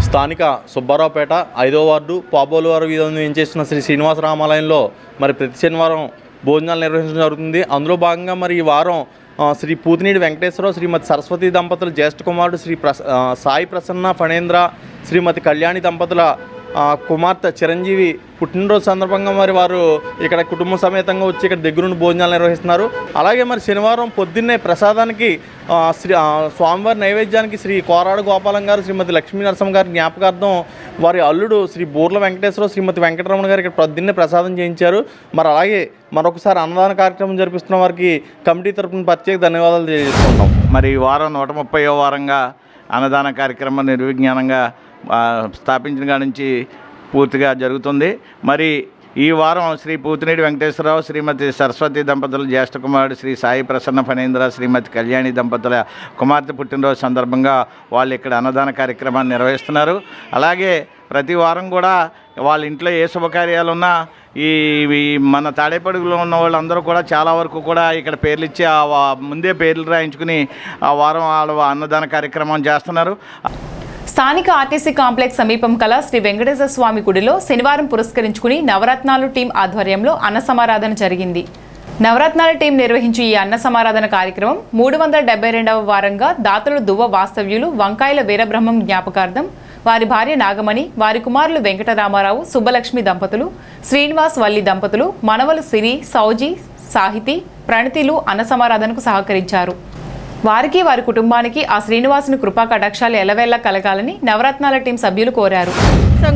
[SPEAKER 12] స్థానిక సుబ్బారావుపేట 5వ వార్డు పాబోలువారు వీధిలో వేంచేసిన శ్రీ శ్రీనివాస రామాలయంలో మరి ప్రతి శనివారం భోజనాలు నిర్వహించడం జరుగుతుంది. అందులో భాగంగా మరి ఈ వారం శ్రీ పూతినేడి వెంకటేశ్వరరావు, శ్రీమతి సరస్వతి దంపతులు జ్యేష్ఠ కుమారుడు శ్రీ సాయి ప్రసన్న, ఫణేంద్ర, శ్రీమతి కళ్యాణి దంపతుల కుమార్తె చిరంజీవి పుట్టినరోజు సందర్భంగా మరి వారు ఇక్కడ కుటుంబ సమేతంగా వచ్చి ఇక్కడ దగ్గరుండి భోజనాలు నిర్వహిస్తున్నారు. అలాగే మరి శనివారం పొద్దున్నే ప్రసాదానికి స్వామివారి నైవేద్యానికి శ్రీ కోరాడు గోపాలం గారు, శ్రీమతి లక్ష్మీ నరసమ్మ గారి జ్ఞాపకార్థం వారి అల్లుడు శ్రీ బూర్ల వెంకటేశ్వరరావు, శ్రీమతి వెంకటరమణ గారు ఇక్కడ పొద్దున్నే ప్రసాదం చేయించారు. మరి అలాగే మరొకసారి అన్నదాన కార్యక్రమం జరిపిస్తున్న వారికి కమిటీ తరఫున ప్రత్యేక ధన్యవాదాలు తెలియజేస్తున్నాం.
[SPEAKER 13] మరి ఈ వారం 130వ వారంగా అన్నదాన కార్యక్రమం నిర్విఘ్నంగా స్థాపించిన కాడి నుంచి పూర్తిగా జరుగుతుంది. మరి ఈ వారం శ్రీ పూతినేడి వెంకటేశ్వరరావు, శ్రీమతి సరస్వతి దంపతుల జ్యేష్ఠ కుమారుడు శ్రీ సాయి ప్రసన్న, ఫణేంద్ర, శ్రీమతి కళ్యాణి దంపతుల కుమార్తె పుట్టినరోజు సందర్భంగా వాళ్ళు ఇక్కడ అన్నదాన కార్యక్రమాన్ని నిర్వహిస్తున్నారు. అలాగే ప్రతి వారం కూడా వాళ్ళ ఇంట్లో ఏ శుభకార్యాలు ఉన్నా ఈ మన తాడేపడుగులో ఉన్న వాళ్ళందరూ కూడా చాలా వరకు కూడా ఇక్కడ పేర్లు ఇచ్చి ముందే పేర్లు రాయించుకుని ఆ వారం వాళ్ళ అన్నదాన కార్యక్రమం చేస్తున్నారు.
[SPEAKER 1] స్థానిక ఆర్టీసీ కాంప్లెక్స్ సమీపం కల శ్రీ వెంకటేశ్వర స్వామి గుడిలో శనివారం పురస్కరించుకుని నవరత్నాలు టీం ఆధ్వర్యంలో అన్న సమారాధన జరిగింది. నవరత్నాల టీం నిర్వహించే ఈ అన్న సమారాధన కార్యక్రమం 372వ వారంగా దాతలు దువ్వ వాస్తవ్యులు వంకాయల వీరబ్రహ్మం జ్ఞాపకార్థం, వారి భార్య నాగమణి, వారి కుమారులు వెంకటరామారావు, సుబ్బలక్ష్మి దంపతులు, శ్రీనివాస్ వల్లి దంపతులు, మనవలు సిరి, సౌజీ, సాహితి, ప్రణతిలు అన్న సమారాధనకు సహకరించారు. వారికి వారి కుటుంబానికి ఆ శ్రీనివాసుని కృపా కటాక్షాలు ఎలవేళ్లా కలగాలని నవరత్నాల టీం సభ్యులు కోరారు.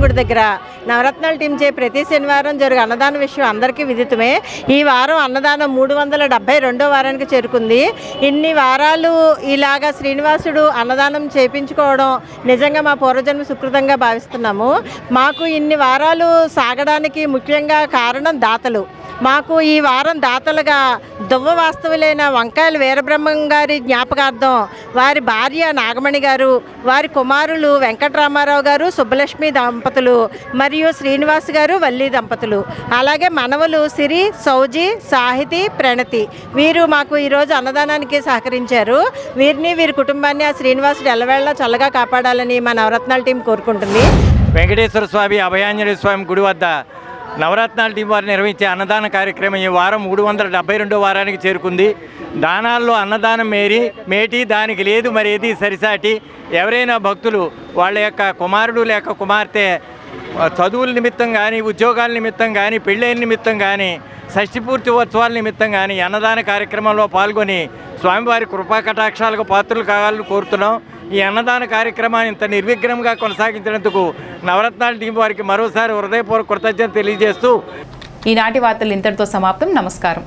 [SPEAKER 14] గుడి దగ్గర నవరత్నాల టీం చే ప్రతి శనివారం జరిగే అన్నదాన విషయం అందరికీ విదితమే. ఈ వారం అన్నదానం 372వ వారానికి చేరుకుంది. ఇన్ని వారాలు ఇలాగా శ్రీనివాసుడు అన్నదానం చేయించుకోవడం నిజంగా మా పూర్వజన్మ సుకృతంగా భావిస్తున్నాము. మాకు ఇన్ని వారాలు సాగడానికి ముఖ్యంగా కారణం దాతలు. మాకు ఈ వారం దాతలుగా దువ్వ వాస్తవులైన వంకాయల వీరబ్రహ్మం గారి జ్ఞాపకార్థం వారి భార్య నాగమణి గారు, వారి కుమారులు వెంకటరామారావు గారు, సుబ్బలక్ష్మి దంపతులు మరియు శ్రీనివాస్ గారు, వల్లి దంపతులు, అలాగే మనవలు సిరి, సౌజీ, సాహితి, ప్రణతి వీరు మాకు ఈరోజు అన్నదానానికి సహకరించారు. వీరిని వీరి కుటుంబాన్ని ఆ శ్రీనివాసుడు ఎల్లవేళలా చల్లగా కాపాడాలని మా నవరత్నాల టీం కోరుకుంటుంది.
[SPEAKER 16] వెంకటేశ్వర స్వామి అభయాంజనేయ స్వామి గుడి వద్ద నవరత్నాల టీం వారు నిర్వహించే అన్నదాన కార్యక్రమం ఈ వారం 372వ వారానికి చేరుకుంది. దానాల్లో అన్నదానం మేటి దానికి లేదు మరి ఏది సరిసాటి. ఎవరైనా భక్తులు వాళ్ళ యొక్క కుమారుడు లేక కుమార్తె చదువుల నిమిత్తం కానీ, ఉద్యోగాల నిమిత్తం కానీ, పెళ్ళైన నిమిత్తం కానీ, షష్ఠిపూర్తి ఉత్సవాల నిమిత్తం కానీ అన్నదాన కార్యక్రమంలో పాల్గొని స్వామివారి కృపా కటాక్షాలకు పాత్రలు కావాలని కోరుతున్నాం. ఈ అన్నదాన కార్యక్రమాన్ని ఇంత నిర్విఘ్నంగా కొనసాగించినందుకు నవరత్నాల టీం వారికి మరోసారి హృదయపూర్వక కృతజ్ఞత తెలియజేస్తూ
[SPEAKER 1] ఈనాటి వార్తలు ఇంతటితో సమాప్తం. నమస్కారం.